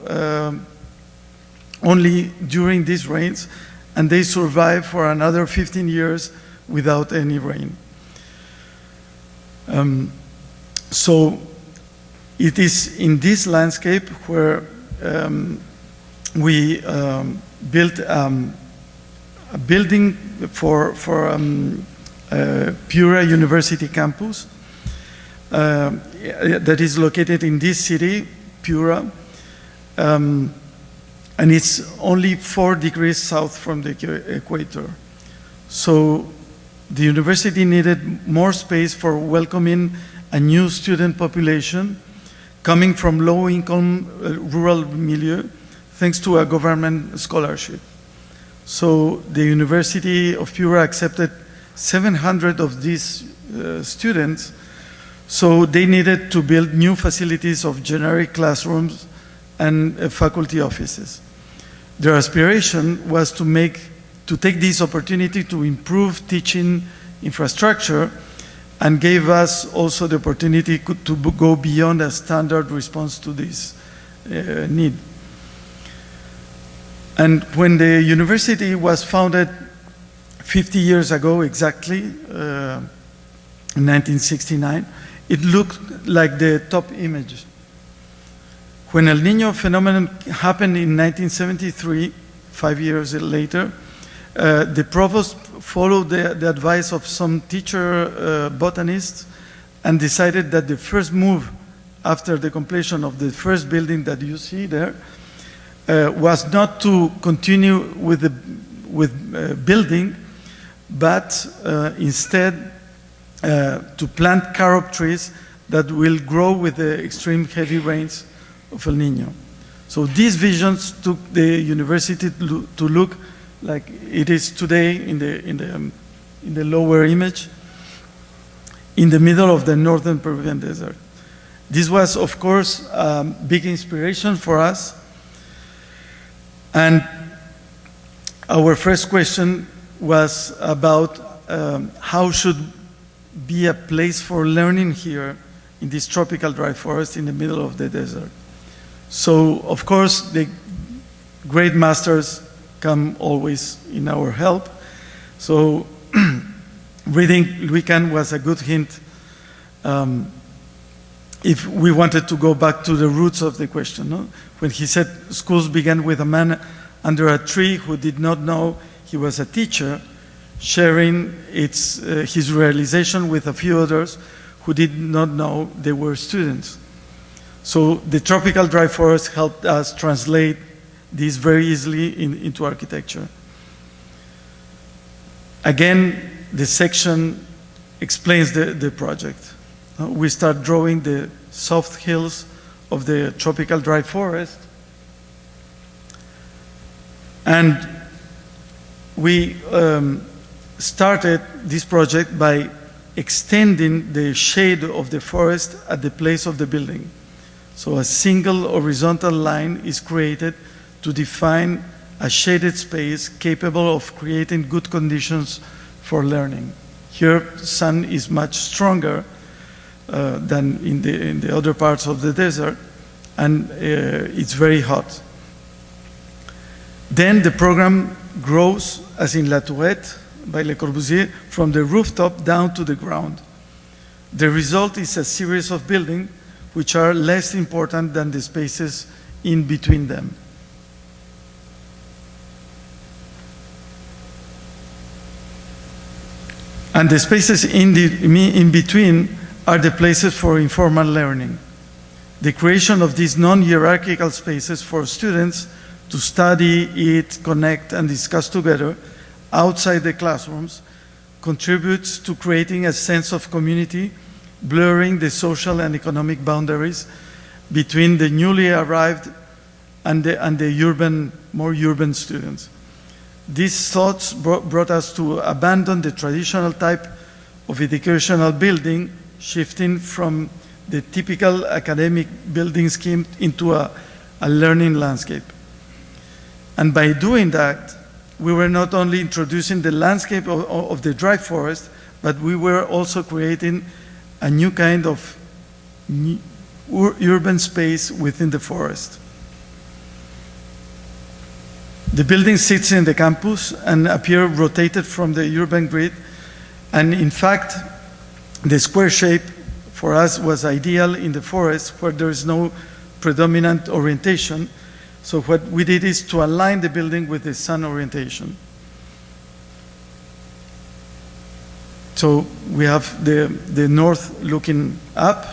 only during these rains, and they survive for another 15 years without any rain. So it is in this landscape where we built a building for Piura University campus that is located in this city, Piura, and it's only 4 degrees south from the equator. So the university needed more space for welcoming a new student population coming from low-income rural milieu, thanks to a government scholarship. So the University of Piura accepted 700 of these students, so they needed to build new facilities of generic classrooms and faculty offices. Their aspiration was to take this opportunity to improve teaching infrastructure, and gave us also the opportunity to go beyond a standard response to this need. And when the university was founded 50 years ago exactly, in 1969, it looked like the top image. When El Niño phenomenon happened in 1973, 5 years later, the provost followed the advice of some teacher botanists and decided that the first move after the completion of the first building that you see there was not to continue with building, but instead to plant carob trees that will grow with the extreme heavy rains of El Niño. So these visions took the university to look like it is today in the lower image, in the middle of the northern Peruvian desert. This was, of course, a big inspiration for us. And our first question was about how should be a place for learning here in this tropical dry forest in the middle of the desert. So, of course, the great masters come always in our help. So reading Luican was a good hint if we wanted to go back to the roots of the question. No? When he said schools began with a man under a tree who did not know he was a teacher, sharing his realization with a few others who did not know they were students. So the tropical dry forest helped us translate this very easily into architecture. Again, the section explains the project. We start drawing the soft hills of the tropical dry forest, and we started this project by extending the shade of the forest at the place of the building. So a single horizontal line is created to define a shaded space capable of creating good conditions for learning. Here, sun is much stronger than in the other parts of the desert, and it's very hot. Then the program grows, as in La Tourette by Le Corbusier, from the rooftop down to the ground. The result is a series of buildings which are less important than the spaces in between them. And the spaces in between are the places for informal learning. The creation of these non-hierarchical spaces for students to study, eat, connect, and discuss together outside the classrooms contributes to creating a sense of community, blurring the social and economic boundaries between the newly arrived and the urban, more urban students. These thoughts brought us to abandon the traditional type of educational building, shifting from the typical academic building scheme into a learning landscape. And by doing that, we were not only introducing the landscape of the dry forest, but we were also creating a new kind of urban space within the forest. The building sits in the campus and appear rotated from the urban grid. And in fact, the square shape for us was ideal in the forest where there is no predominant orientation. So what we did is to align the building with the sun orientation. So we have the north looking up,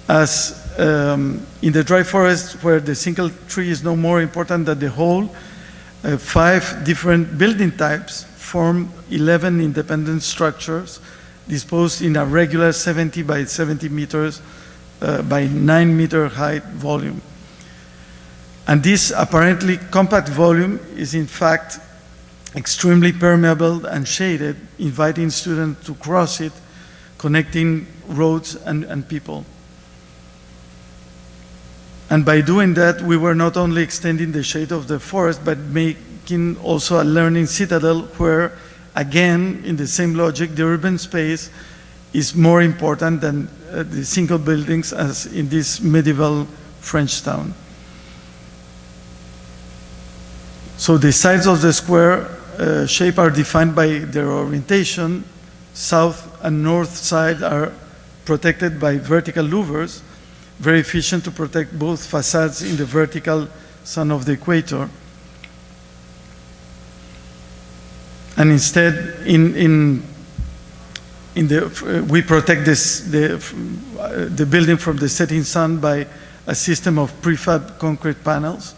as in the dry forest where the single tree is no more important than the whole, 5 different building types form 11 independent structures disposed in a regular 70 by 70 meters by 9 meter height volume. And this apparently compact volume is in fact extremely permeable and shaded, inviting students to cross it, connecting roads and people. And by doing that, we were not only extending the shade of the forest, but making also a learning citadel where, again, in the same logic, the urban space is more important than the single buildings as in this medieval French town. So the sides of the square shape are defined by their orientation. South and north side are protected by vertical louvers, very efficient to protect both facades in the vertical sun of the equator. And instead, we protect the building from the setting sun by a system of prefab concrete panels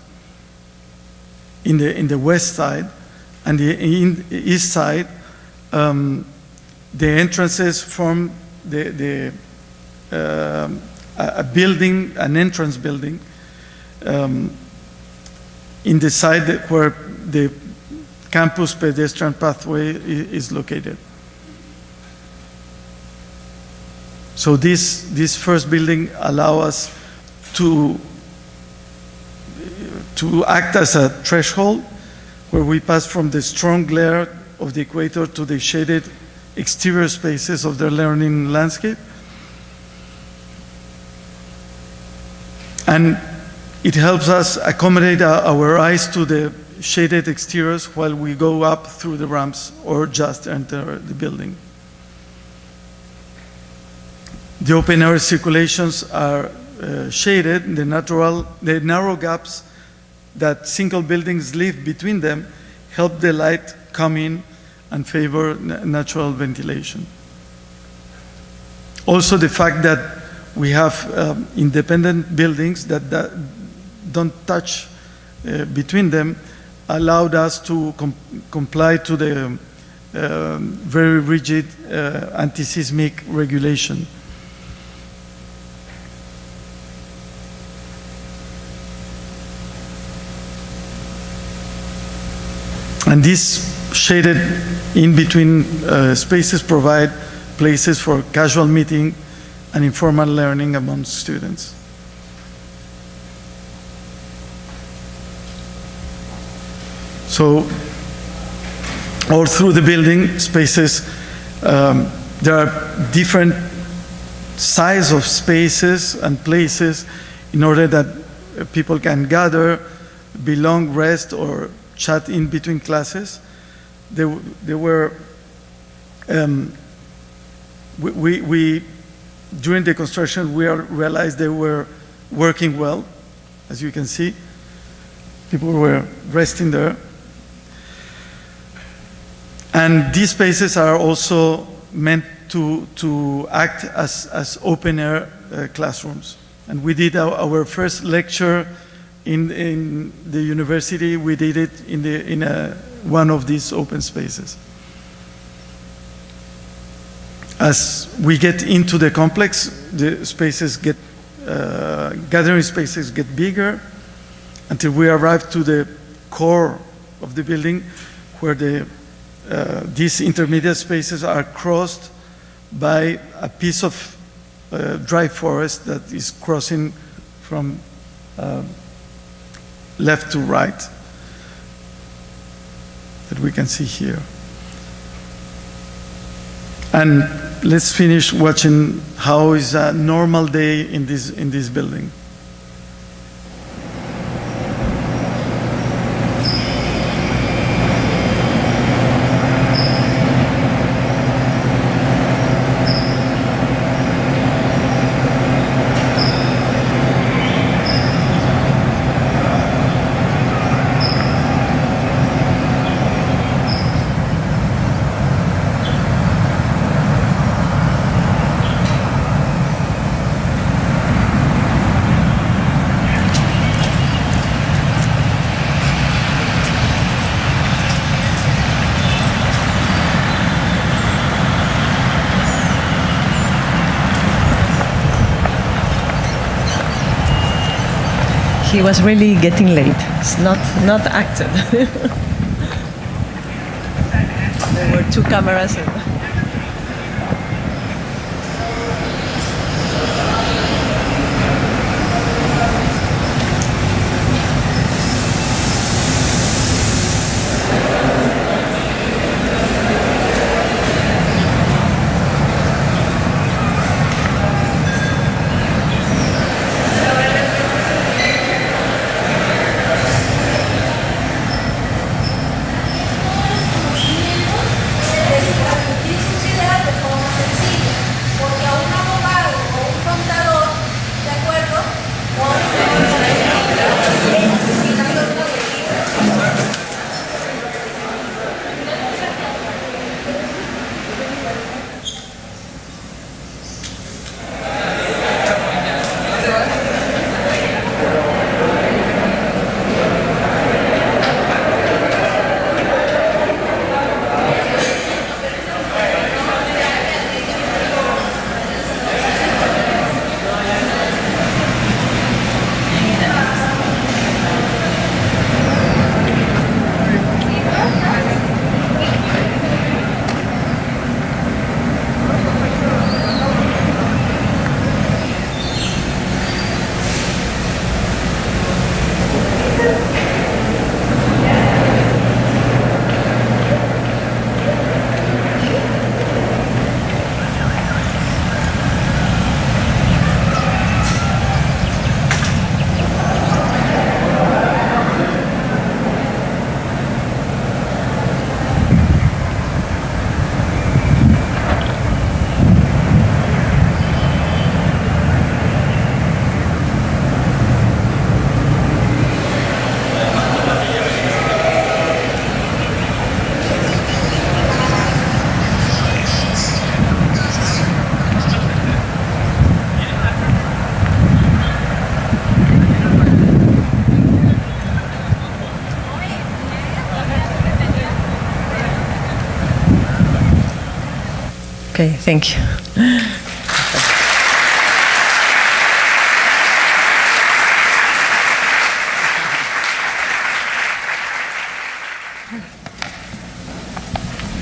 in the west side, and in the east side, the entrances form a building, an entrance building, in the side where the campus pedestrian pathway is located. So this first building allows us to act as a threshold where we pass from the strong glare of the equator to the shaded exterior spaces of the learning landscape. And it helps us accommodate our eyes to the shaded exteriors while we go up through the ramps or just enter the building. The open air circulations are shaded. The narrow gaps that single buildings leave between them help the light come in and favor natural ventilation. Also, the fact that we have independent buildings that don't touch between them allowed us to comply to the very rigid anti-seismic regulation. And these shaded in-between spaces provide places for casual meeting and informal learning among students. So, all through the building spaces, there are different size of spaces and places in order that people can gather, belong, rest, or chat in between classes. During the construction, we realized they were working well. As you can see, people were resting there. And these spaces are also meant to act as open air classrooms. And we did our first lecture in the university. We did it in one of these open spaces. As we get into the complex, the spaces get, gathering spaces get bigger until we arrive to the core of the building where these intermediate spaces are crossed by a piece of dry forest that is crossing from left to right, that we can see here. And let's finish watching how is a normal day in this building. He was really getting late. It's not acted. There were two cameras. Okay, thank you.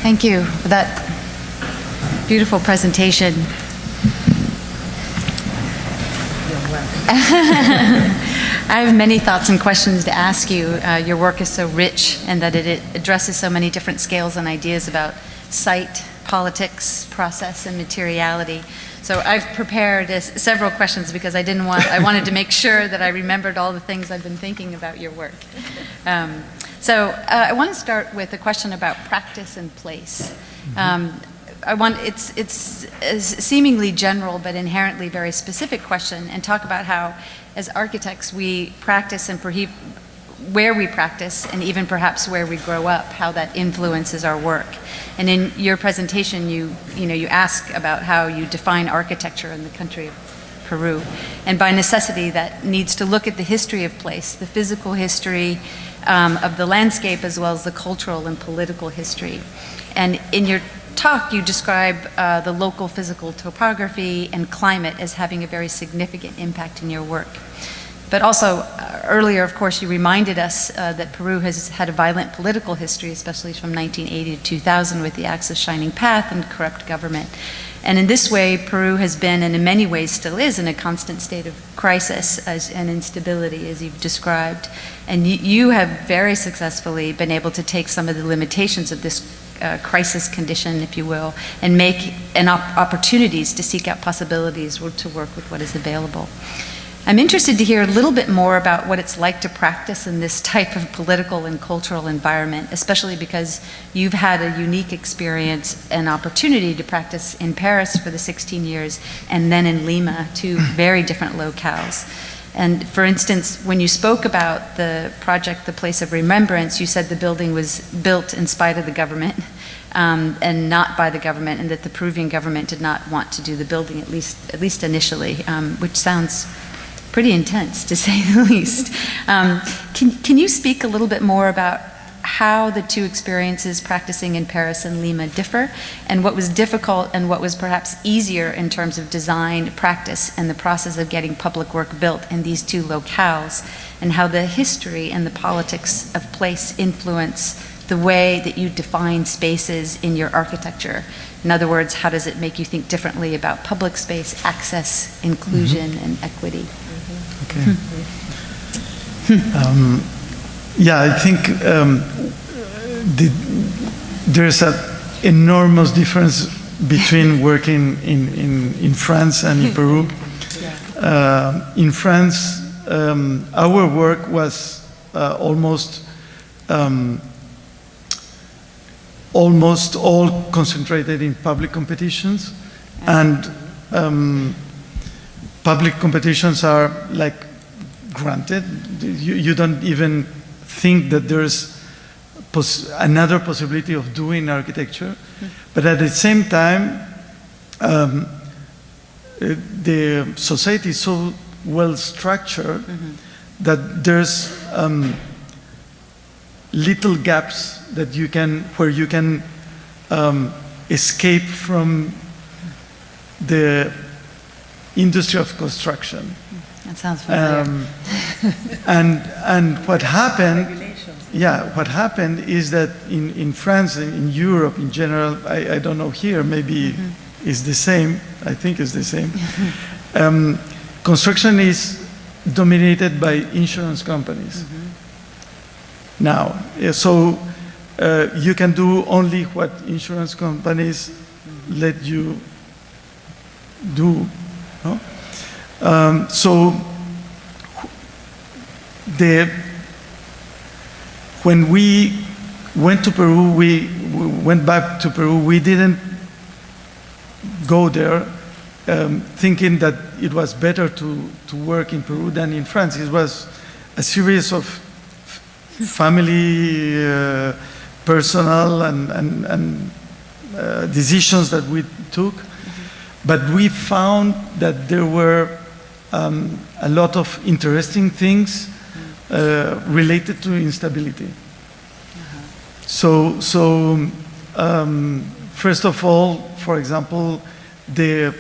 Thank you for that beautiful presentation. I have many thoughts and questions to ask you. Your work is so rich and that it addresses so many different scales and ideas about site, politics, process, and materiality. So I've prepared several questions because I wanted to make sure that I remembered all the things I've been thinking about your work. I want to start with a question about practice and place. It's a seemingly general but inherently very specific question, and talk about how, as architects, we practice and where we practice, and even perhaps where we grow up, how that influences our work. And in your presentation, you ask about how you define architecture in the country of Peru, and by necessity, that needs to look at the history of place, the physical history of the landscape, as well as the cultural and political history. And in your talk, you describe the local physical topography and climate as having a very significant impact in your work. But also, earlier, of course, you reminded us that Peru has had a violent political history, especially from 1980 to 2000 with the acts of Shining Path and corrupt government. And in this way, Peru has been, and in many ways still is, in a constant state of crisis and instability, as you've described. And you have very successfully been able to take some of the limitations of this crisis condition, if you will, and make opportunities to seek out possibilities or to work with what is available. I'm interested to hear a little bit more about what it's like to practice in this type of political and cultural environment, especially because you've had a unique experience and opportunity to practice in Paris for the 16 years and then in Lima, two very different locales. And for instance, when you spoke about the project, The Place of Remembrance, you said the building was built in spite of the government and not by the government, and that the Peruvian government did not want to do the building, at least initially, which sounds pretty intense, to say the least. Can you speak a little bit more about how the two experiences, practicing in Paris and Lima, differ, and what was difficult and what was perhaps easier in terms of design, practice, and the process of getting public work built in these two locales, and how the history and the politics of place influence the way that you define spaces in your architecture? In other words, how does it make you think differently about public space, access, inclusion, and equity? Okay. Yeah, I think there's an enormous difference between working in France and in Peru. In France, our work was almost all concentrated in public competitions, and public competitions are like granted. You don't even think that there's another possibility of doing architecture. But at the same time, the society is so well structured that there's little gaps that where you can escape from the industry of construction. That sounds familiar. And what happened, what happened is that in France, in Europe in general, I don't know here, maybe it's the same, I think it's the same. Construction is dominated by insurance companies. Now, so you can do only what insurance companies let you do. No? So when we went to Peru, we went back to Peru, we didn't go there thinking that it was better to work in Peru than in France. It was a series of family, personal, and decisions that we took. But we found that there were a lot of interesting things related to instability. So first of all, for example, the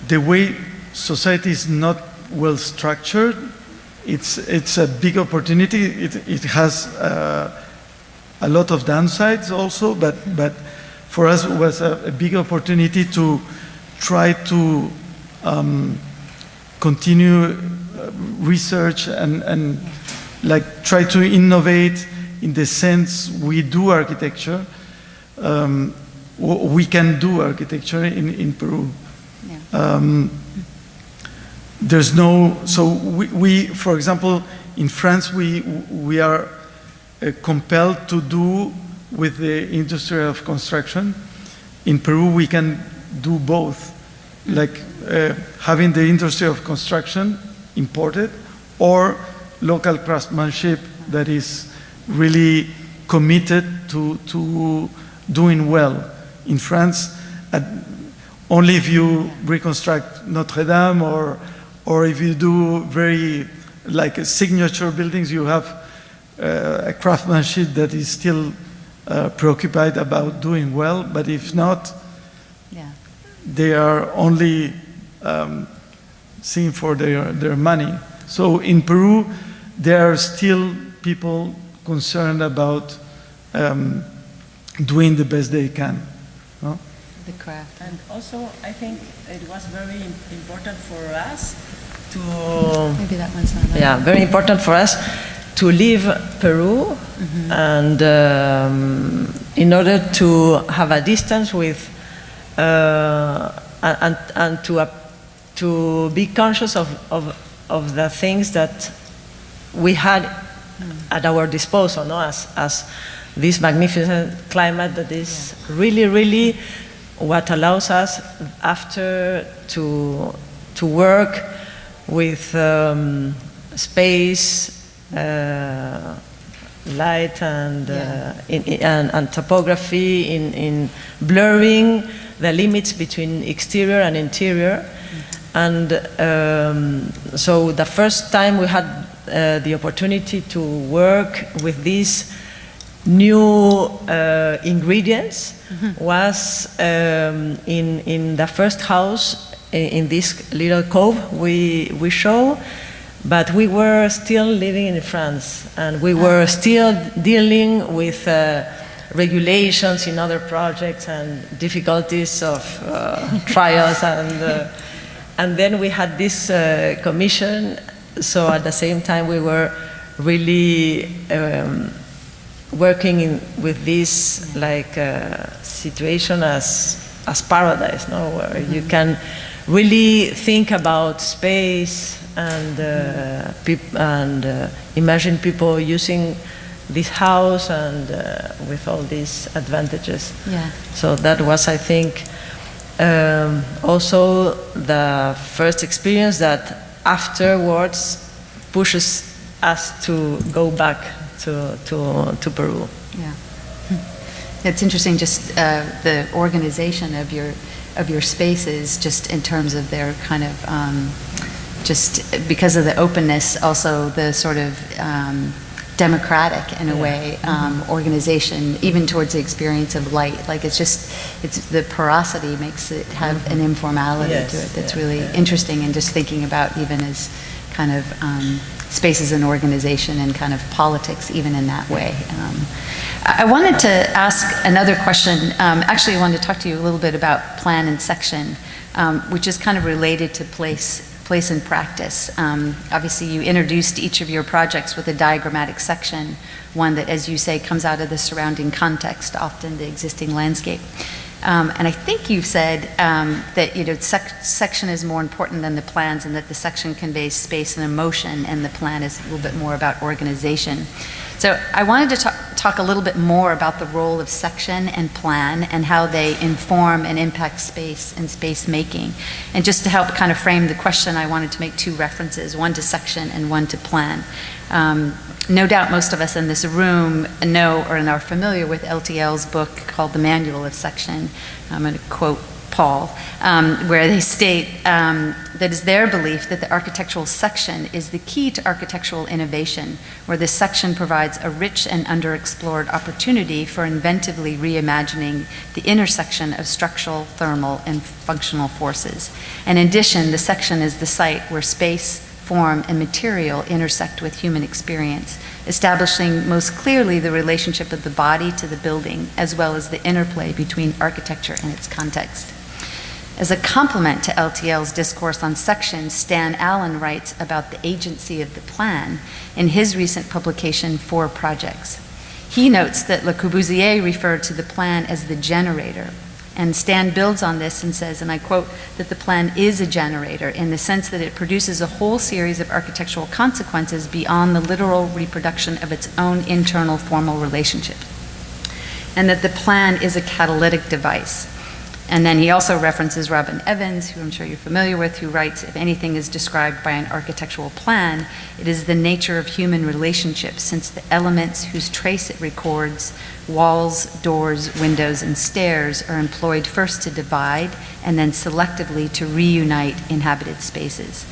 way society is not well structured, it's a big opportunity. It has a lot of downsides also, but for us it was a big opportunity to try to continue research and like try to innovate in the sense we do architecture. We can do architecture in Peru. Yeah. There's no, so we, for example, in France, we are compelled to do with the industry of construction. In Peru, we can do both, like having the industry of construction imported or local craftsmanship that is really committed to doing well. In France, only if you reconstruct Notre Dame or if you do very like signature buildings, you have a craftsmanship that is still preoccupied about doing well. But if not, they are only seeing for their money. So in Peru, there are still people concerned about doing the best they can. No? The craft. And also, I think it was very important for us to... Maybe that one's not on. Yeah, very important for us to leave Peru and in order to have a distance with and to be conscious of the things that we had at our disposal, no? As this magnificent climate that is really, really what allows us after to work with space, light and topography in blurring the limits between exterior and interior. And so the first time we had the opportunity to work with these new ingredients was in the first house in this little cove we show, but we were still living in France and we were still dealing with regulations in other projects and difficulties of trials and then we had this commission. So at the same time we were really working with this like situation as paradise, no? Where you can really think about space and imagine people using this house and with all these advantages. Yeah. So that was, I think, also the first experience that afterwards pushes us to go back to Peru. Yeah. It's interesting, just the organization of your spaces, just in terms of their kind of, just because of the openness, also the sort of democratic, in a way, organization, even towards the experience of light. Like it's the porosity makes it have an informality to it that's really interesting, and just thinking about even as kind of spaces and organization and kind of politics, even in that way. I wanted to ask another question. Actually, I wanted to talk to you a little bit about plan and section, which is kind of related to place and practice. Obviously, you introduced each of your projects with a diagrammatic section, one that, as you say, comes out of the surrounding context, often the existing landscape. And I think you've said that section is more important than the plans, and that the section conveys space and emotion, and the plan is a little bit more about organization. So I wanted to talk a little bit more about the role of section and plan and how they inform and impact space and space making. And just to help kind of frame the question, I wanted to make two references, one to section and one to plan. No doubt most of us in this room know or are familiar with LTL's book called The Manual of Section. I'm going to quote Paul, where they state that it's their belief that the architectural section is the key to architectural innovation, where this section provides a rich and underexplored opportunity for inventively reimagining the intersection of structural, thermal, and functional forces. And in addition, the section is the site where space, form, and material intersect with human experience, establishing most clearly the relationship of the body to the building, as well as the interplay between architecture and its context. As a complement to LTL's discourse on sections, Stan Allen writes about the agency of the plan in his recent publication, Four Projects. He notes that Le Corbusier referred to the plan as the generator, and Stan builds on this and says, and I quote, that the plan is a generator in the sense that it produces a whole series of architectural consequences beyond the literal reproduction of its own internal formal relationship, and that the plan is a catalytic device. And then he also references Robin Evans, who I'm sure you're familiar with, who writes, if anything is described by an architectural plan, it is the nature of human relationships, since the elements whose trace it records, walls, doors, windows, and stairs, are employed first to divide and then selectively to reunite inhabited spaces.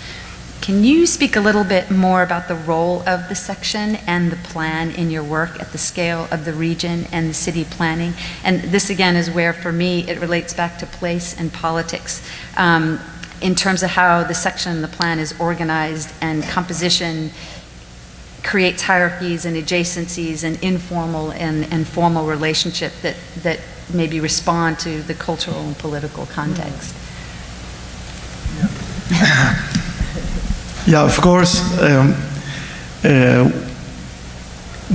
Can you speak a little bit more about the role of the section and the plan in your work at the scale of the region and the city planning? And this again is where, for me, it relates back to place and politics. in terms of how the section, the plan is organized, and composition creates hierarchies and adjacencies and informal and formal relationship that maybe respond to the cultural and political context. Yeah, of course.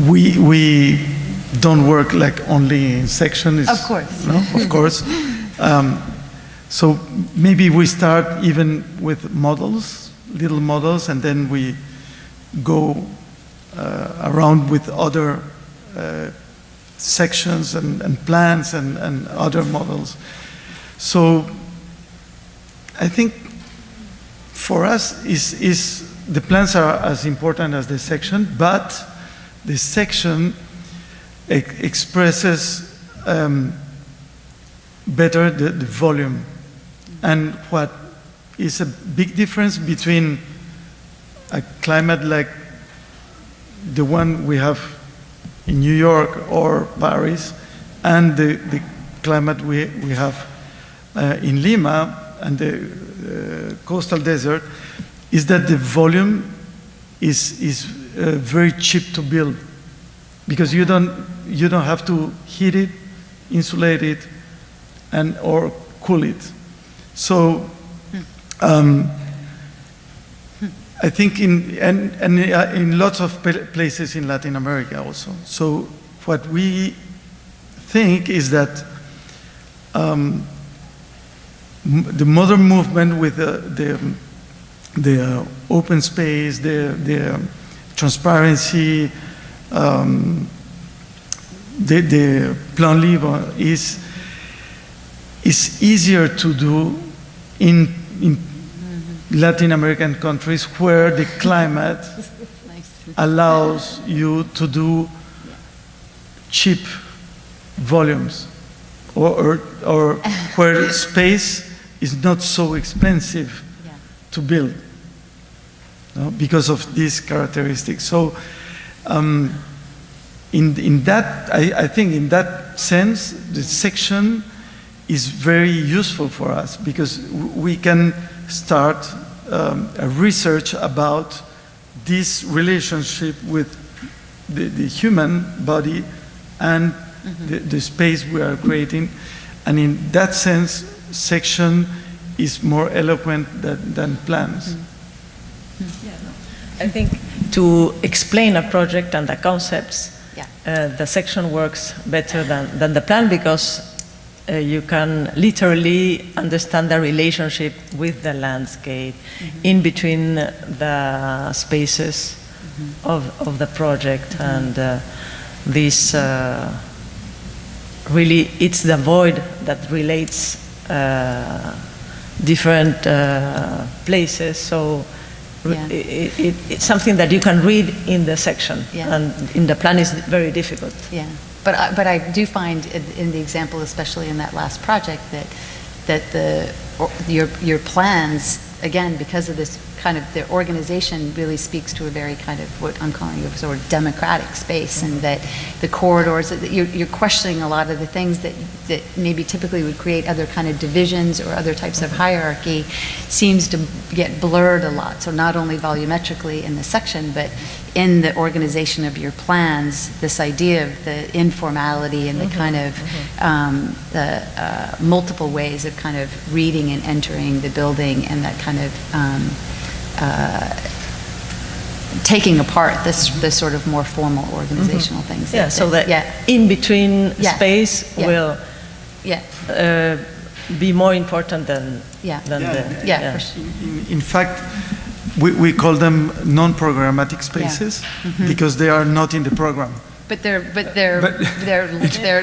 We don't work like only in sections. Of course. No, of course. So maybe we start even with models, little models, and then we go around with other sections and plans and other models. So I think for us is the plans are as important as the section, but the section expresses better the volume. And what is a big difference between a climate like the one we have in New York or Paris and the climate we have in Lima and the coastal desert is that the volume is very cheap to build, because you don't have to heat it, insulate it, and or cool it. So I think in lots of places in Latin America also. So what we think is that the modern movement with the open space, the transparency, the plan libre is easier to do in Latin American countries where the climate allows you to do cheap volumes, or where space is not so expensive to build, no, because of these characteristics. So in that, I think in that sense, the section is very useful for us, because we can start a research about this relationship with the human body and the space we are creating. And in that sense, section is more eloquent than plans. I think to explain a project and the concepts, the section works better than the plan, because you can literally understand the relationship with the landscape in between the spaces of the project, and this really, it's the void that relates different places. So it's something that you can read in the section, and in the plan is very difficult. Yeah, but I do find in the example, especially in that last project, that your plans, again, because of this kind of, the organization really speaks to a very kind of what I'm calling a sort of democratic space, and that the corridors, that you're questioning a lot of the things that maybe typically would create other kind of divisions or other types of hierarchy, seems to get blurred a lot. So not only volumetrically in the section, but in the organization of your plans, this idea of the informality and the kind of multiple ways of kind of reading and entering the building, and that kind of taking apart this sort of more formal organizational things. Yeah, so that in between space will be more important than for sure. In fact, we call them non-programmatic spaces because they are not in the program. But they're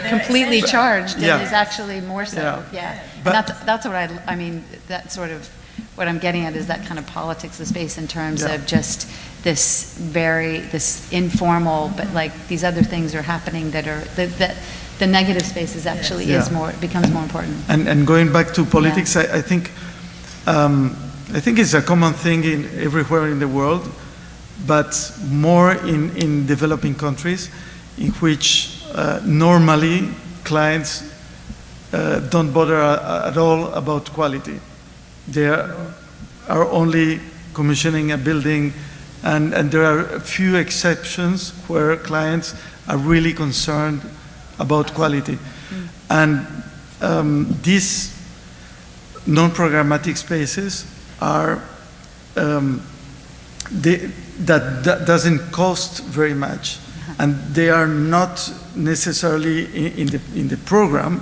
completely charged, and is actually more so. But and that's what I mean. That's sort of what I'm getting at, is that kind of politics of space in terms of just this informal, but like these other things are happening that are that the negative space is actually becomes more important. And going back to politics, I think it's a common thing everywhere in the world, but more in developing countries, in which normally clients don't bother at all about quality. they are only commissioning a building, and there are a few exceptions where clients are really concerned about quality. And these non-programmatic spaces are, that doesn't cost very much, and they are not necessarily in the program,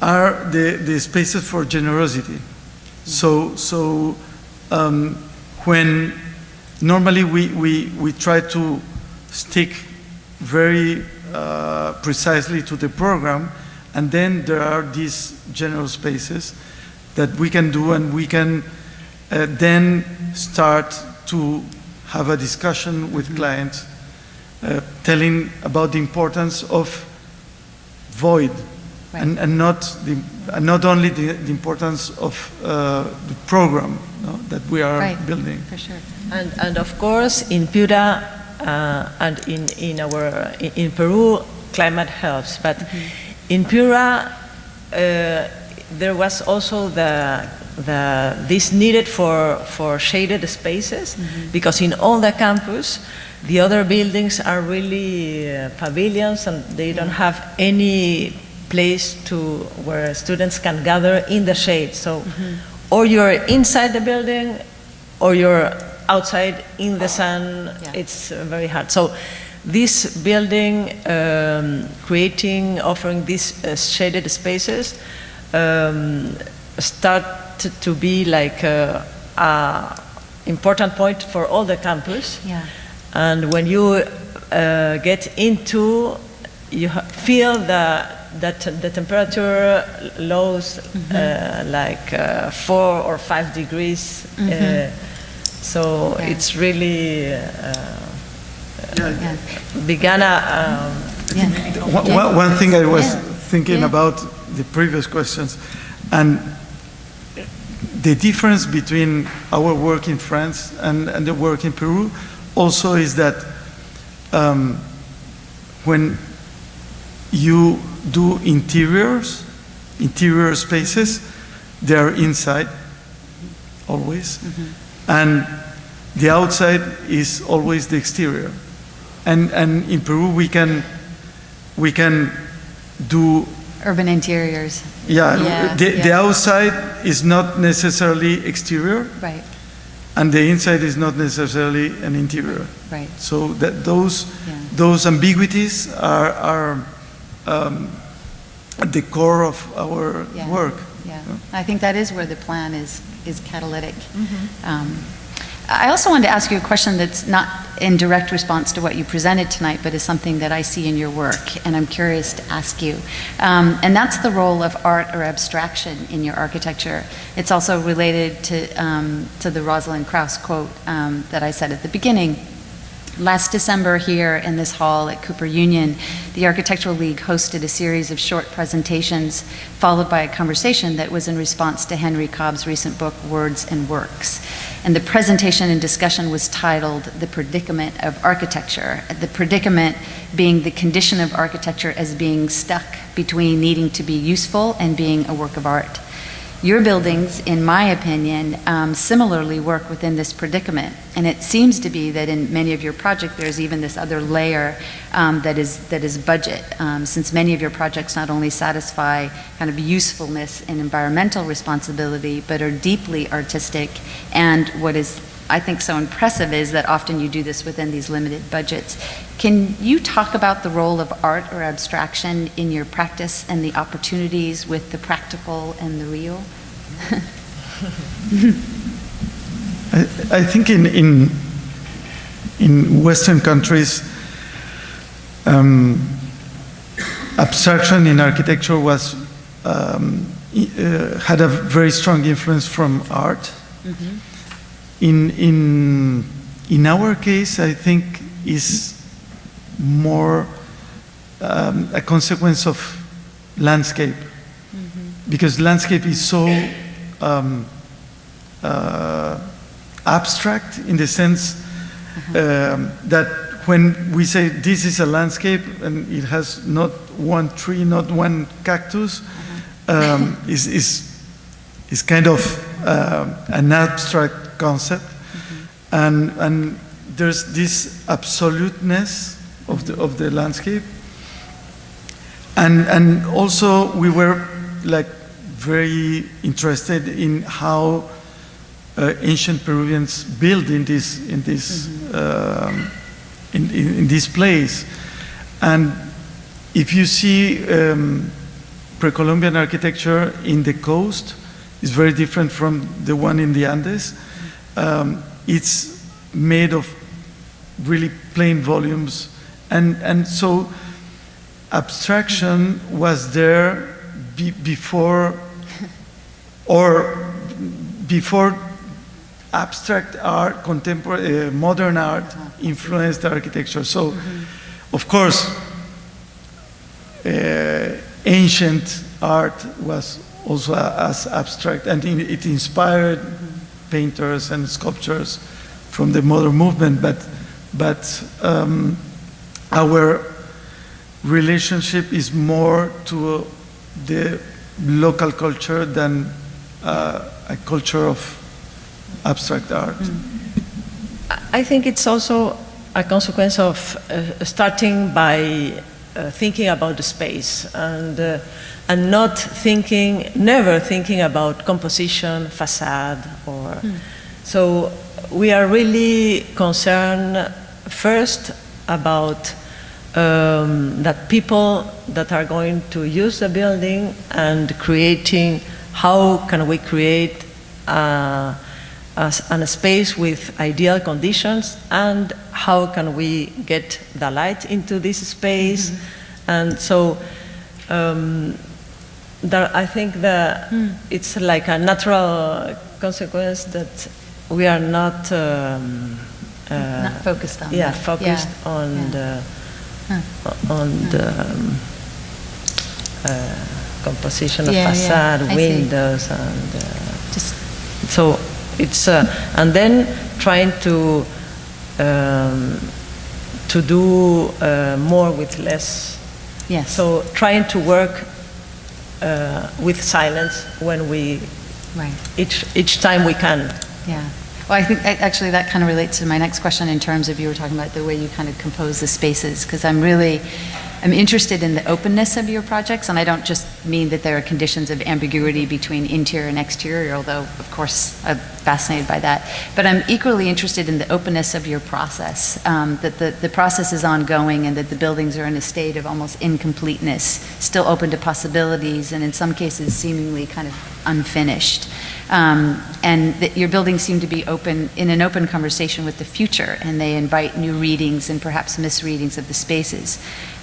are the spaces for generosity. So when normally we try to stick very precisely to the program, and then there are these general spaces that we can do, and we can then start to have a discussion with clients, telling about the importance of void, Right. and not only the importance of the program, no, that we are Right. building. For sure. And of course, in Piura and in Peru, climate helps. But in Piura, there was also this needed for shaded spaces, because in all the campus, the other buildings are really pavilions, and they don't have any place where students can gather in the shade. So, or you're inside the building, or you're outside in the sun. Yeah. It's very hard. So, this building, offering these shaded spaces, start to be like a important point for all the campus. Yeah. And when you get into, you feel that the temperature lows like 4 or 5 degrees. So it's really began a. One thing I was thinking Yeah. about the previous questions, and the difference between our work in France and the work in Peru also is that when you do interior spaces, they are inside always, and the outside is always the exterior. And in Peru we can do Urban interiors. the outside is not necessarily exterior, Right. and the inside is not necessarily an interior. Right. So that those ambiguities are at the core of our Yeah. work. Yeah, I think that is where the plan is catalytic. I also wanted to ask you a question that's not in direct response to what you presented tonight, but is something that I see in your work, and I'm curious to ask you. And that's the role of art or abstraction in your architecture. It's also related to the Rosalind Krauss quote that I said at the beginning. Last December here in this hall at Cooper Union, the Architectural League hosted a series of short presentations followed by a conversation that was in response to Henry Cobb's recent book, Words and Works. And the presentation and discussion was titled The Predicament of Architecture, the predicament being the condition of architecture as being stuck between needing to be useful and being a work of art. Your buildings, in my opinion, similarly work within this predicament, and it seems to be that in many of your projects there's even this other layer that is budget, since many of your projects not only satisfy kind of usefulness and environmental responsibility, but are deeply artistic, and what is I think so impressive is that often you do this within these limited budgets. Can you talk about the role of art or abstraction in your practice and the opportunities with the practical and the real? I think in Western countries, abstraction in architecture was had a very strong influence from art. In our case, I think is more a consequence of landscape, because landscape is so abstract in the sense that when we say this is a landscape and it has not one tree, not one cactus, is kind of an abstract concept, and there's this absoluteness of the landscape, and also we were like very interested in how ancient Peruvians built in this place, and if you see pre-Columbian architecture in the coast, it's very different from the one in the Andes. It's made of really plain volumes, and so abstraction was there before abstract art, contemporary, modern art influenced architecture. So, of course, ancient art was also as abstract, and it inspired painters and sculptors from the modern movement. But our relationship is more to the local culture than a culture of abstract art. I think it's also a consequence of starting by thinking about the space and never thinking about composition, facade, or so we are really concerned first about that people that are going to use the building and creating, how can we create a space with ideal conditions, and how can we get the light into this space. And so I think that it's like a natural consequence that we are not focused on the composition of facade, windows, and so it's and then trying to do more with less. Yes. So trying to work with silence when we each time we can. Yeah. Well, I think actually that kind of relates to my next question in terms of, you were talking about the way you kind of compose the spaces, because I'm interested in the openness of your projects, and I don't just mean that there are conditions of ambiguity between interior and exterior, although of course I'm fascinated by that, but I'm equally interested in the openness of your process, that the process is ongoing and that the buildings are in a state of almost incompleteness, still open to possibilities, and in some cases seemingly kind of unfinished. And that your buildings seem to be in an open conversation with the future, and they invite new readings and perhaps misreadings of the spaces.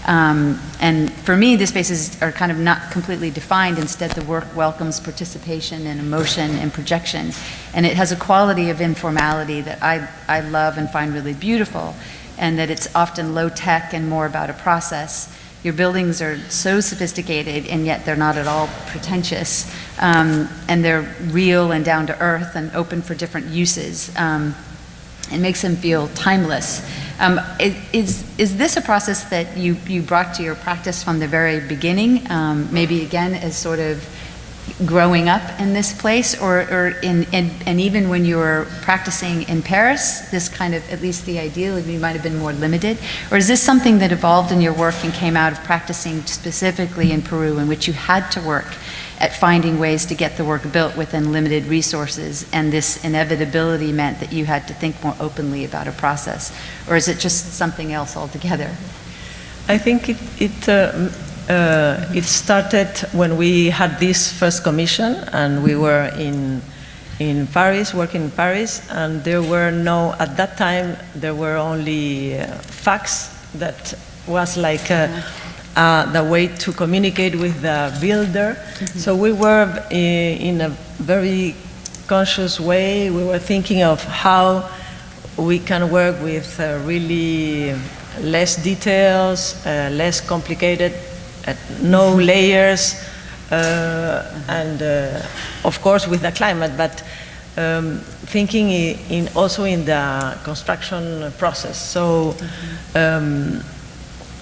And for me, the spaces are kind of not completely defined. Instead, the work welcomes participation and emotion and projection. And it has a quality of informality that I love and find really beautiful, and that it's often low-tech and more about a process. Your buildings are so sophisticated, and yet they're not at all pretentious. And they're real and down to earth and open for different uses. It makes them feel timeless. Is this a process that you brought to your practice from the very beginning? Maybe again as sort of growing up in this place, and even when you were practicing in Paris, this kind of, at least the ideal of you might have been more limited? Or is this something that evolved in your work and came out of practicing specifically in Peru, in which you had to work at finding ways to get the work built within limited resources, and this inevitability meant that you had to think more openly about a process? Or is it just something else altogether? I think it started when we had this first commission, and we were in Paris, working in Paris, and at that time, there were only fax that was like the way to communicate with the builder. So we were in a very conscious way, we were thinking of how we can work with really less details, less complicated, no layers, and of course with the climate, but thinking also in the construction process. So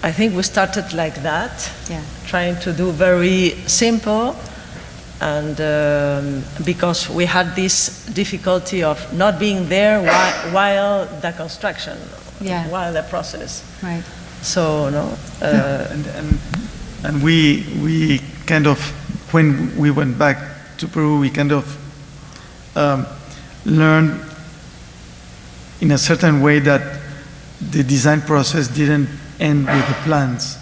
I think we started like that, trying to do very simple, And because we had this difficulty of not being there while the construction, while the process. Right. So, no. And we kind of, when we went back to Peru, we kind of learned in a certain way that the design process didn't end with the plans,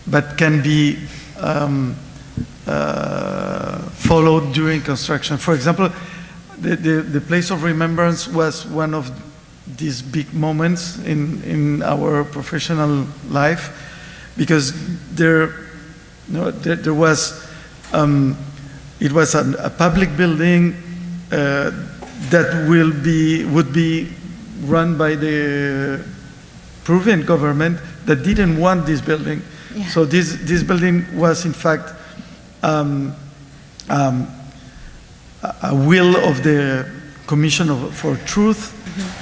but can be followed during construction. For example, the place of remembrance was one of these big moments in our professional life, because there was it was a public building that would be run by the Peruvian government that didn't want this building. Yeah. So this building was in fact a will of the Commission for Truth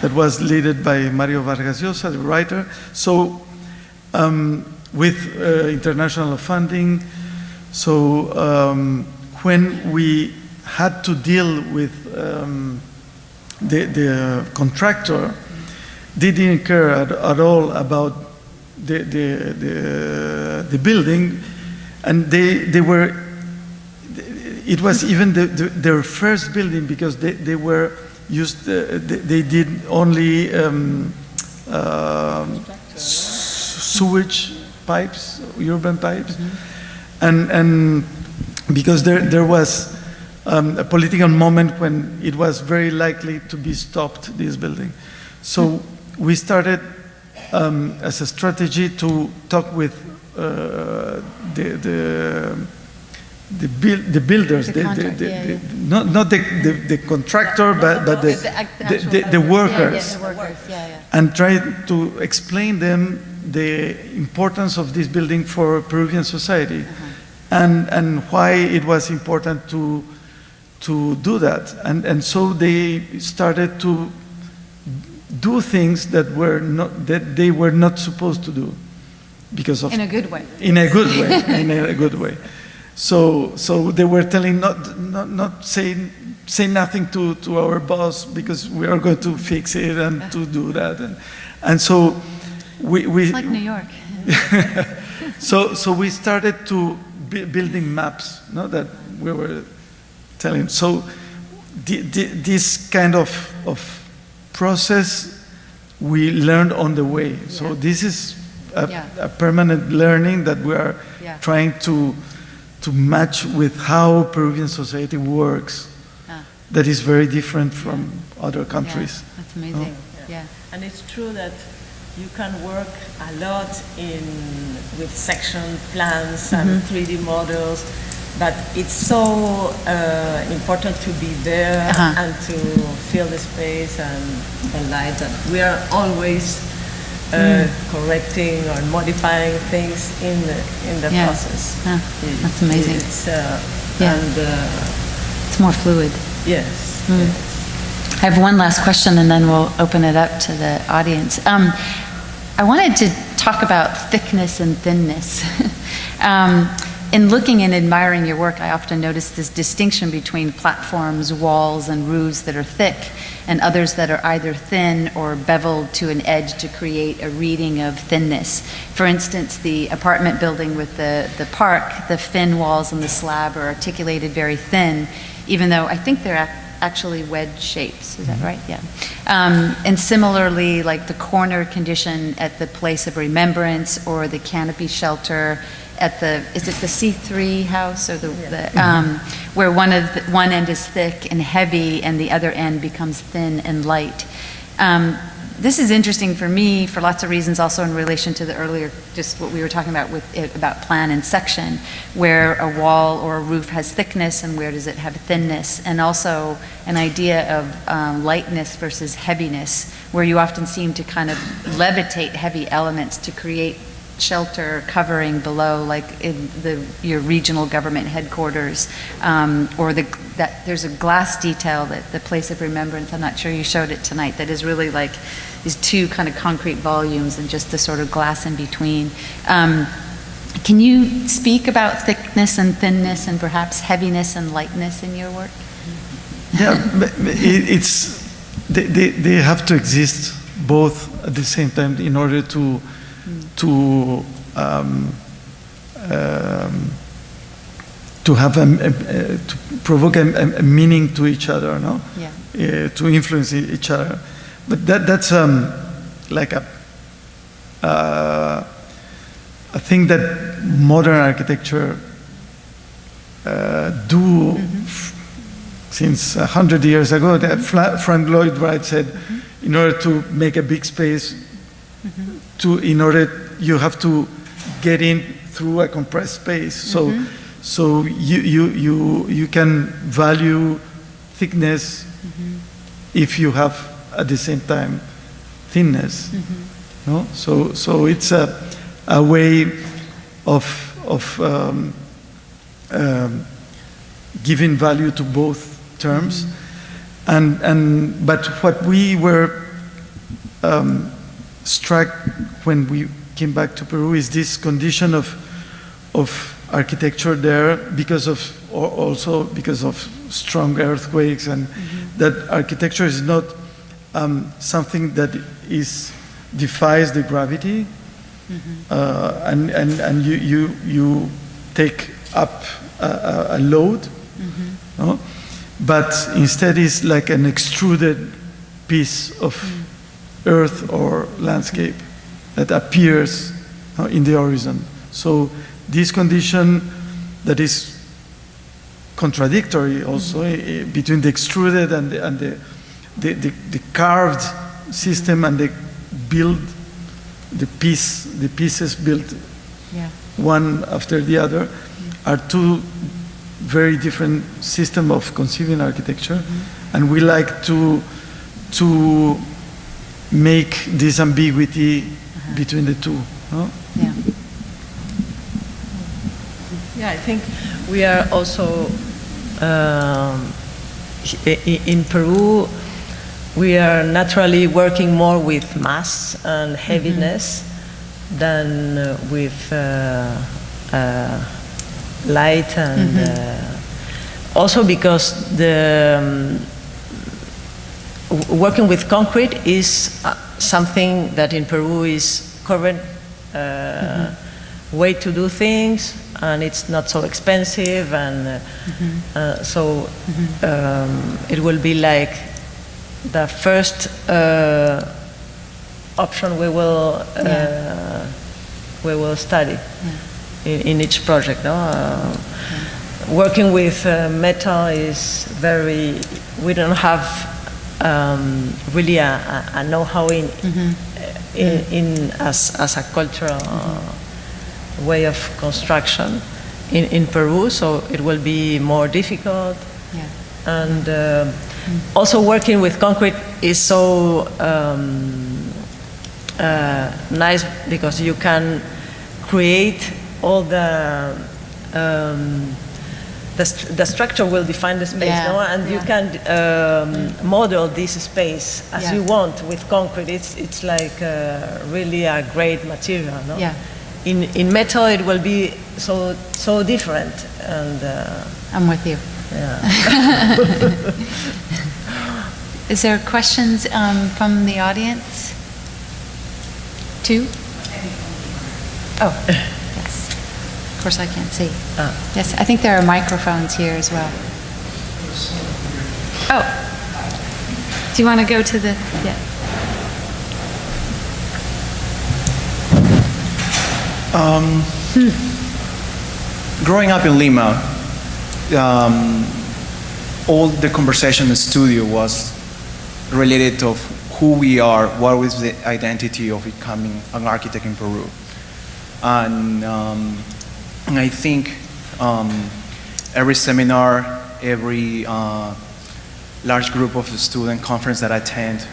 that was led by Mario Vargas Llosa, the writer. So with international funding, so when we had to deal with the contractor, they didn't care at all about the building, and they were. It was even their first building, because they were used. They did only sewage pipes, urban pipes, and because there was a political moment when it was very likely to be stopped, this building. So we started as a strategy to talk with the builders, not the contractor, but the workers, and try to explain them the importance of this building for Peruvian society, and why it was important to do that, and so they started to do things that they were not supposed to do, because of in a good way. In a good way, in a good way. So they were telling not say nothing to our boss, because we are going to fix it and to do that, and so we it's like New York. so we started to building maps, that we were telling. So this kind of process we learned on the way. So this is a permanent learning that we are trying to match with how Peruvian society works. That is very different from other countries. Yeah, that's amazing. Yeah. And it's true that you can work a lot with section plans and 3D models, but it's so important to be there and to feel the space and the light. And we are always correcting or modifying things in the process. That's amazing. And it's more fluid. Yes. I have one last question, and then we'll open it up to the audience. I wanted to talk about thickness and thinness. In looking and admiring your work, I often notice this distinction between platforms, walls, and roofs that are thick, and others that are either thin or beveled to an edge to create a reading of thinness. For instance, the apartment building with the park, the fin walls and the slab are articulated very thin, even though I think they're actually wedge shapes. Is that right? Yeah. And similarly, like the corner condition at the place of remembrance, or the canopy shelter at is it the C3 house, or where one end is thick and heavy and the other end becomes thin and light. This is interesting for me for lots of reasons, also in relation to the earlier, just what we were talking about about plan and section, where a wall or a roof has thickness and where does it have thinness, and also an idea of lightness versus heaviness, where you often seem to kind of levitate heavy elements to create shelter covering below, like in your regional government headquarters, or that there's a glass detail that the place of remembrance, I'm not sure you showed it tonight, that is really like these two kind of concrete volumes and just the sort of glass in between. Can you speak about thickness and thinness and perhaps heaviness and lightness in your work? Yeah, they have to exist both at the same time in order to have to provoke a meaning to each other, no? Yeah. To influence each other. But that's like a thing that modern architecture do since 100 years ago. Frank Lloyd Wright said, in order to make a big space, you have to get in through a compressed space. So you can value thickness if you have at the same time thinness. No? So it's a way of giving value to both terms. But what we were struck when we came back to Peru is this condition of architecture there also because of strong earthquakes, and that architecture is not something that defies the gravity, and you take up a load, no? But instead is like an extruded piece of earth or landscape that appears in the horizon. So this condition that is contradictory also between the extruded and the carved system and the pieces built one after the other are two very different systems of conceiving architecture, and we like to make this ambiguity between the two. No? Yeah. Yeah, I think we are also in Peru. We are naturally working more with mass and heaviness than with light, and also because the working with concrete is something that in Peru is current way to do things, and it's not so expensive, and so it will be like the first option we will study in each project. No? Working with metal is very. We don't have really a know-how in as a cultural way of construction in Peru, so it will be more difficult. Yeah. And also working with concrete is so nice because you can create all the structure will define the space, no? And you can model this space as you want with concrete. It's like really a great material, no? Yeah. In metal, it will be so different, and I'm with you. yeah. Is there questions from the audience? Two? Oh, yes. Of course, I can't see. Yes, I think there are microphones here as well. Oh, do you want to go to the? Yeah. Growing up in Lima, all the conversation in the studio was related to who we are, what is the identity of becoming an architect in Peru. And I think every seminar, every large group of student conference that I attend,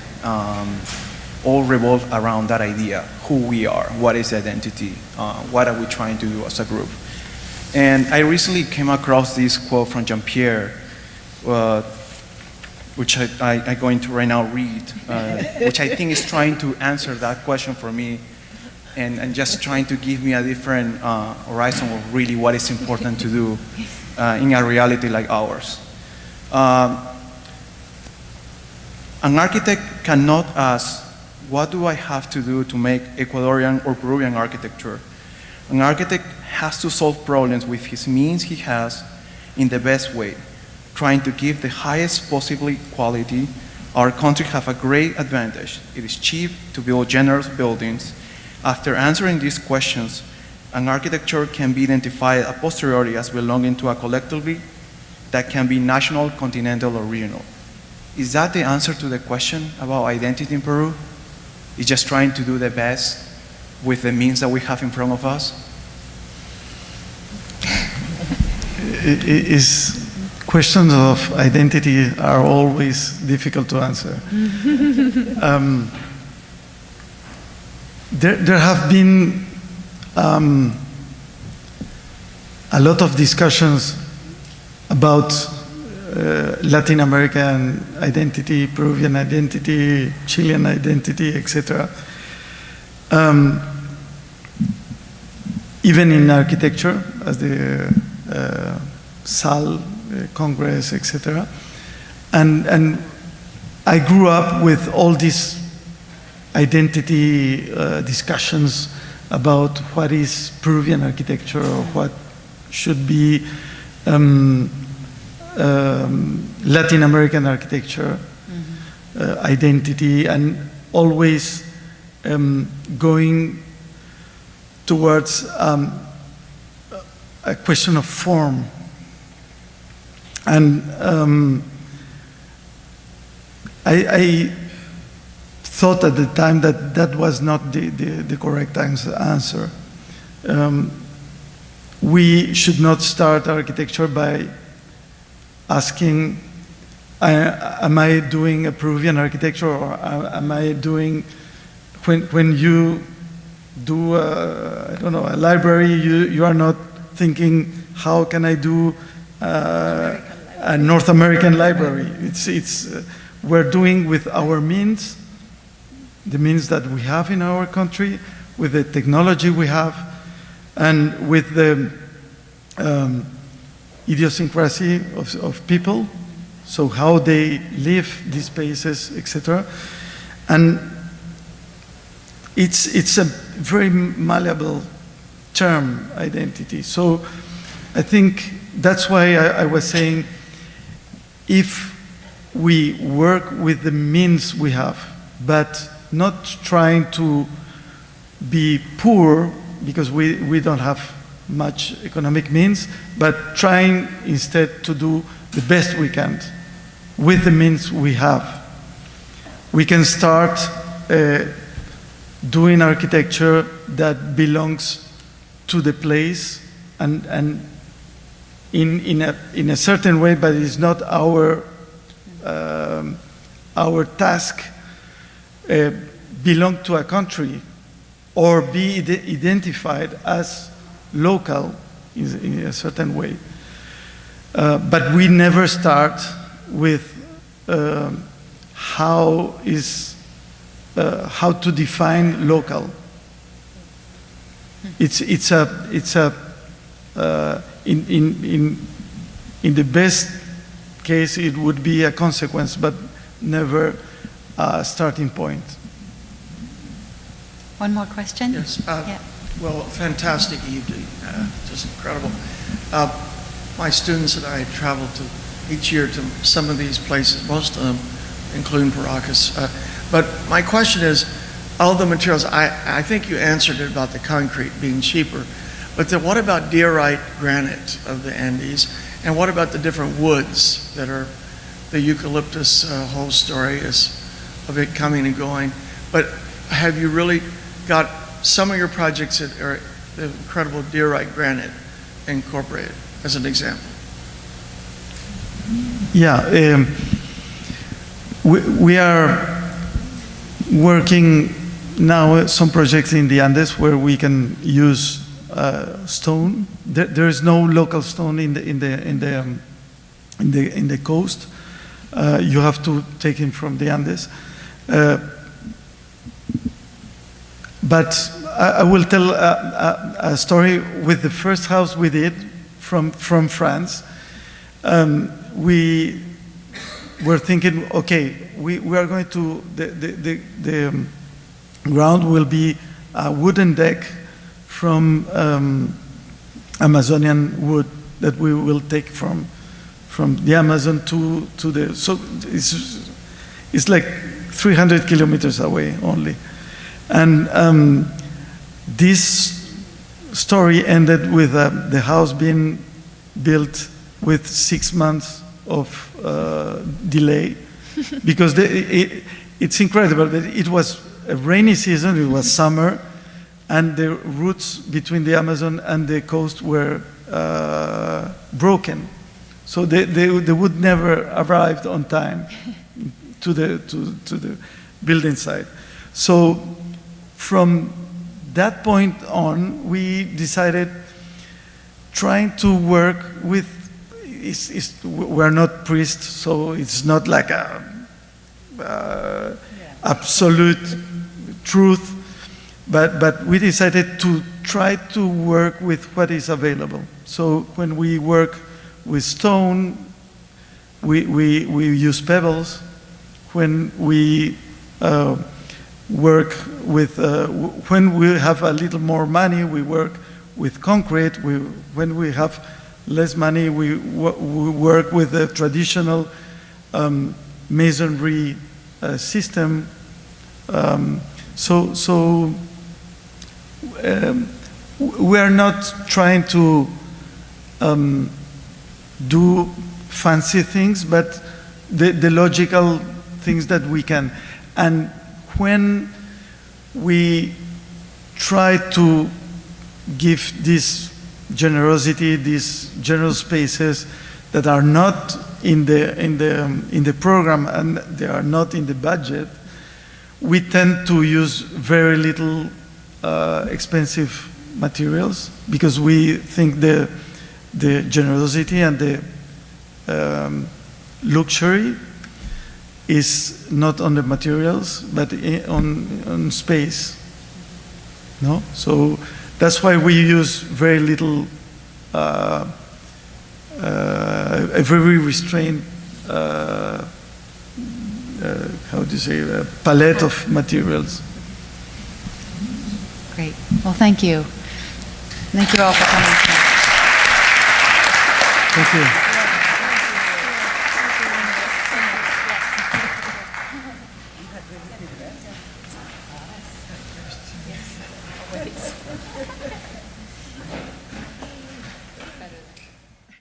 all revolve around that idea, who we are, what is identity, what are we trying to do as a group. And I recently came across this quote from Pierre, which I'm going to right now read, which I think is trying to answer that question for me. and just trying to give me a different horizon of really what is important to do in a reality like ours. An architect cannot ask, what do I have to do to make Ecuadorian or Peruvian architecture? An architect has to solve problems with his means he has in the best way, trying to give the highest possible quality. Our country has a great advantage. It is cheap to build generous buildings. After answering these questions, an architecture can be identified a posteriori as belonging to a collectively that can be national, continental, or regional. Is that the answer to the question about identity in Peru? It's just trying to do the best with the means that we have in front of us? Questions of identity are always difficult to answer. There have been a lot of discussions about Latin American identity, Peruvian identity, Chilean identity, etc. Even in architecture, as the SAL Congress, etc. And I grew up with all these identity discussions about what is Peruvian architecture or what should be Latin American architecture, identity, and always going towards a question of form. And I thought at the time that that was not the correct answer. We should not start architecture by asking, am I doing a Peruvian architecture, or am I doing, when you do, I don't know, a library, you are not thinking, how can I do a North American library? We're doing with our means, the means that we have in our country, with the technology we have, and with the idiosyncrasy of people, so how they live these spaces, etc. And it's a very malleable term, identity. So I think that's why I was saying, if we work with the means we have, but not trying to be poor because we don't have much economic means, but trying instead to do the best we can with the means we have. We can start doing architecture that belongs to the place and in a certain way, but it's not our task, belong to a country or be identified as local in a certain way. But we never start with how to define local. In the best case, it would be a consequence, but never a starting point. One more question? Yes. Yeah. Well, fantastic evening. Just incredible. My students and I travel to each year to some of these places, most of them, including Paracas. But my question is, all the materials, I think you answered it about the concrete being cheaper, but then what about diorite granite of the Andes? And what about the different woods that are, the eucalyptus whole story is of it coming and going. But have you really got some of your projects that are the incredible diorite granite incorporated, as an example? Yeah, we are working now some projects in the Andes where we can use stone. There is no local stone in the coast. You have to take it from the Andes. But I will tell a story with the first house we did from France. We were thinking, okay, we are going to, the ground will be a wooden deck from Amazonian wood that we will take from the Amazon to the, so it's like 300 kilometers away only. And this story ended with the house being built with 6 months of delay, because it's incredible that it was a rainy season, it was summer, and the routes between the Amazon and the coast were broken. So they would never arrive on time to the building site. So from that point on, we decided trying to work with, we're not priests, so it's not like a absolute truth, but we decided to try to work with what is available. So when we work with stone, we use pebbles. When we work with, when we have a little more money, we work with concrete. When we have less money, we work with the traditional masonry system. So we are not trying to do fancy things, but the logical things that we can. And when we try to give this generosity, these generous spaces that are not in the program and they are not in the budget, we tend to use very little expensive materials, because we think the generosity and the luxury is not on the materials, but on space. No? So that's why we use very little, a very restrained, how do you say, a palette of materials. Great. Well, thank you. Thank you all for coming tonight. Thank you.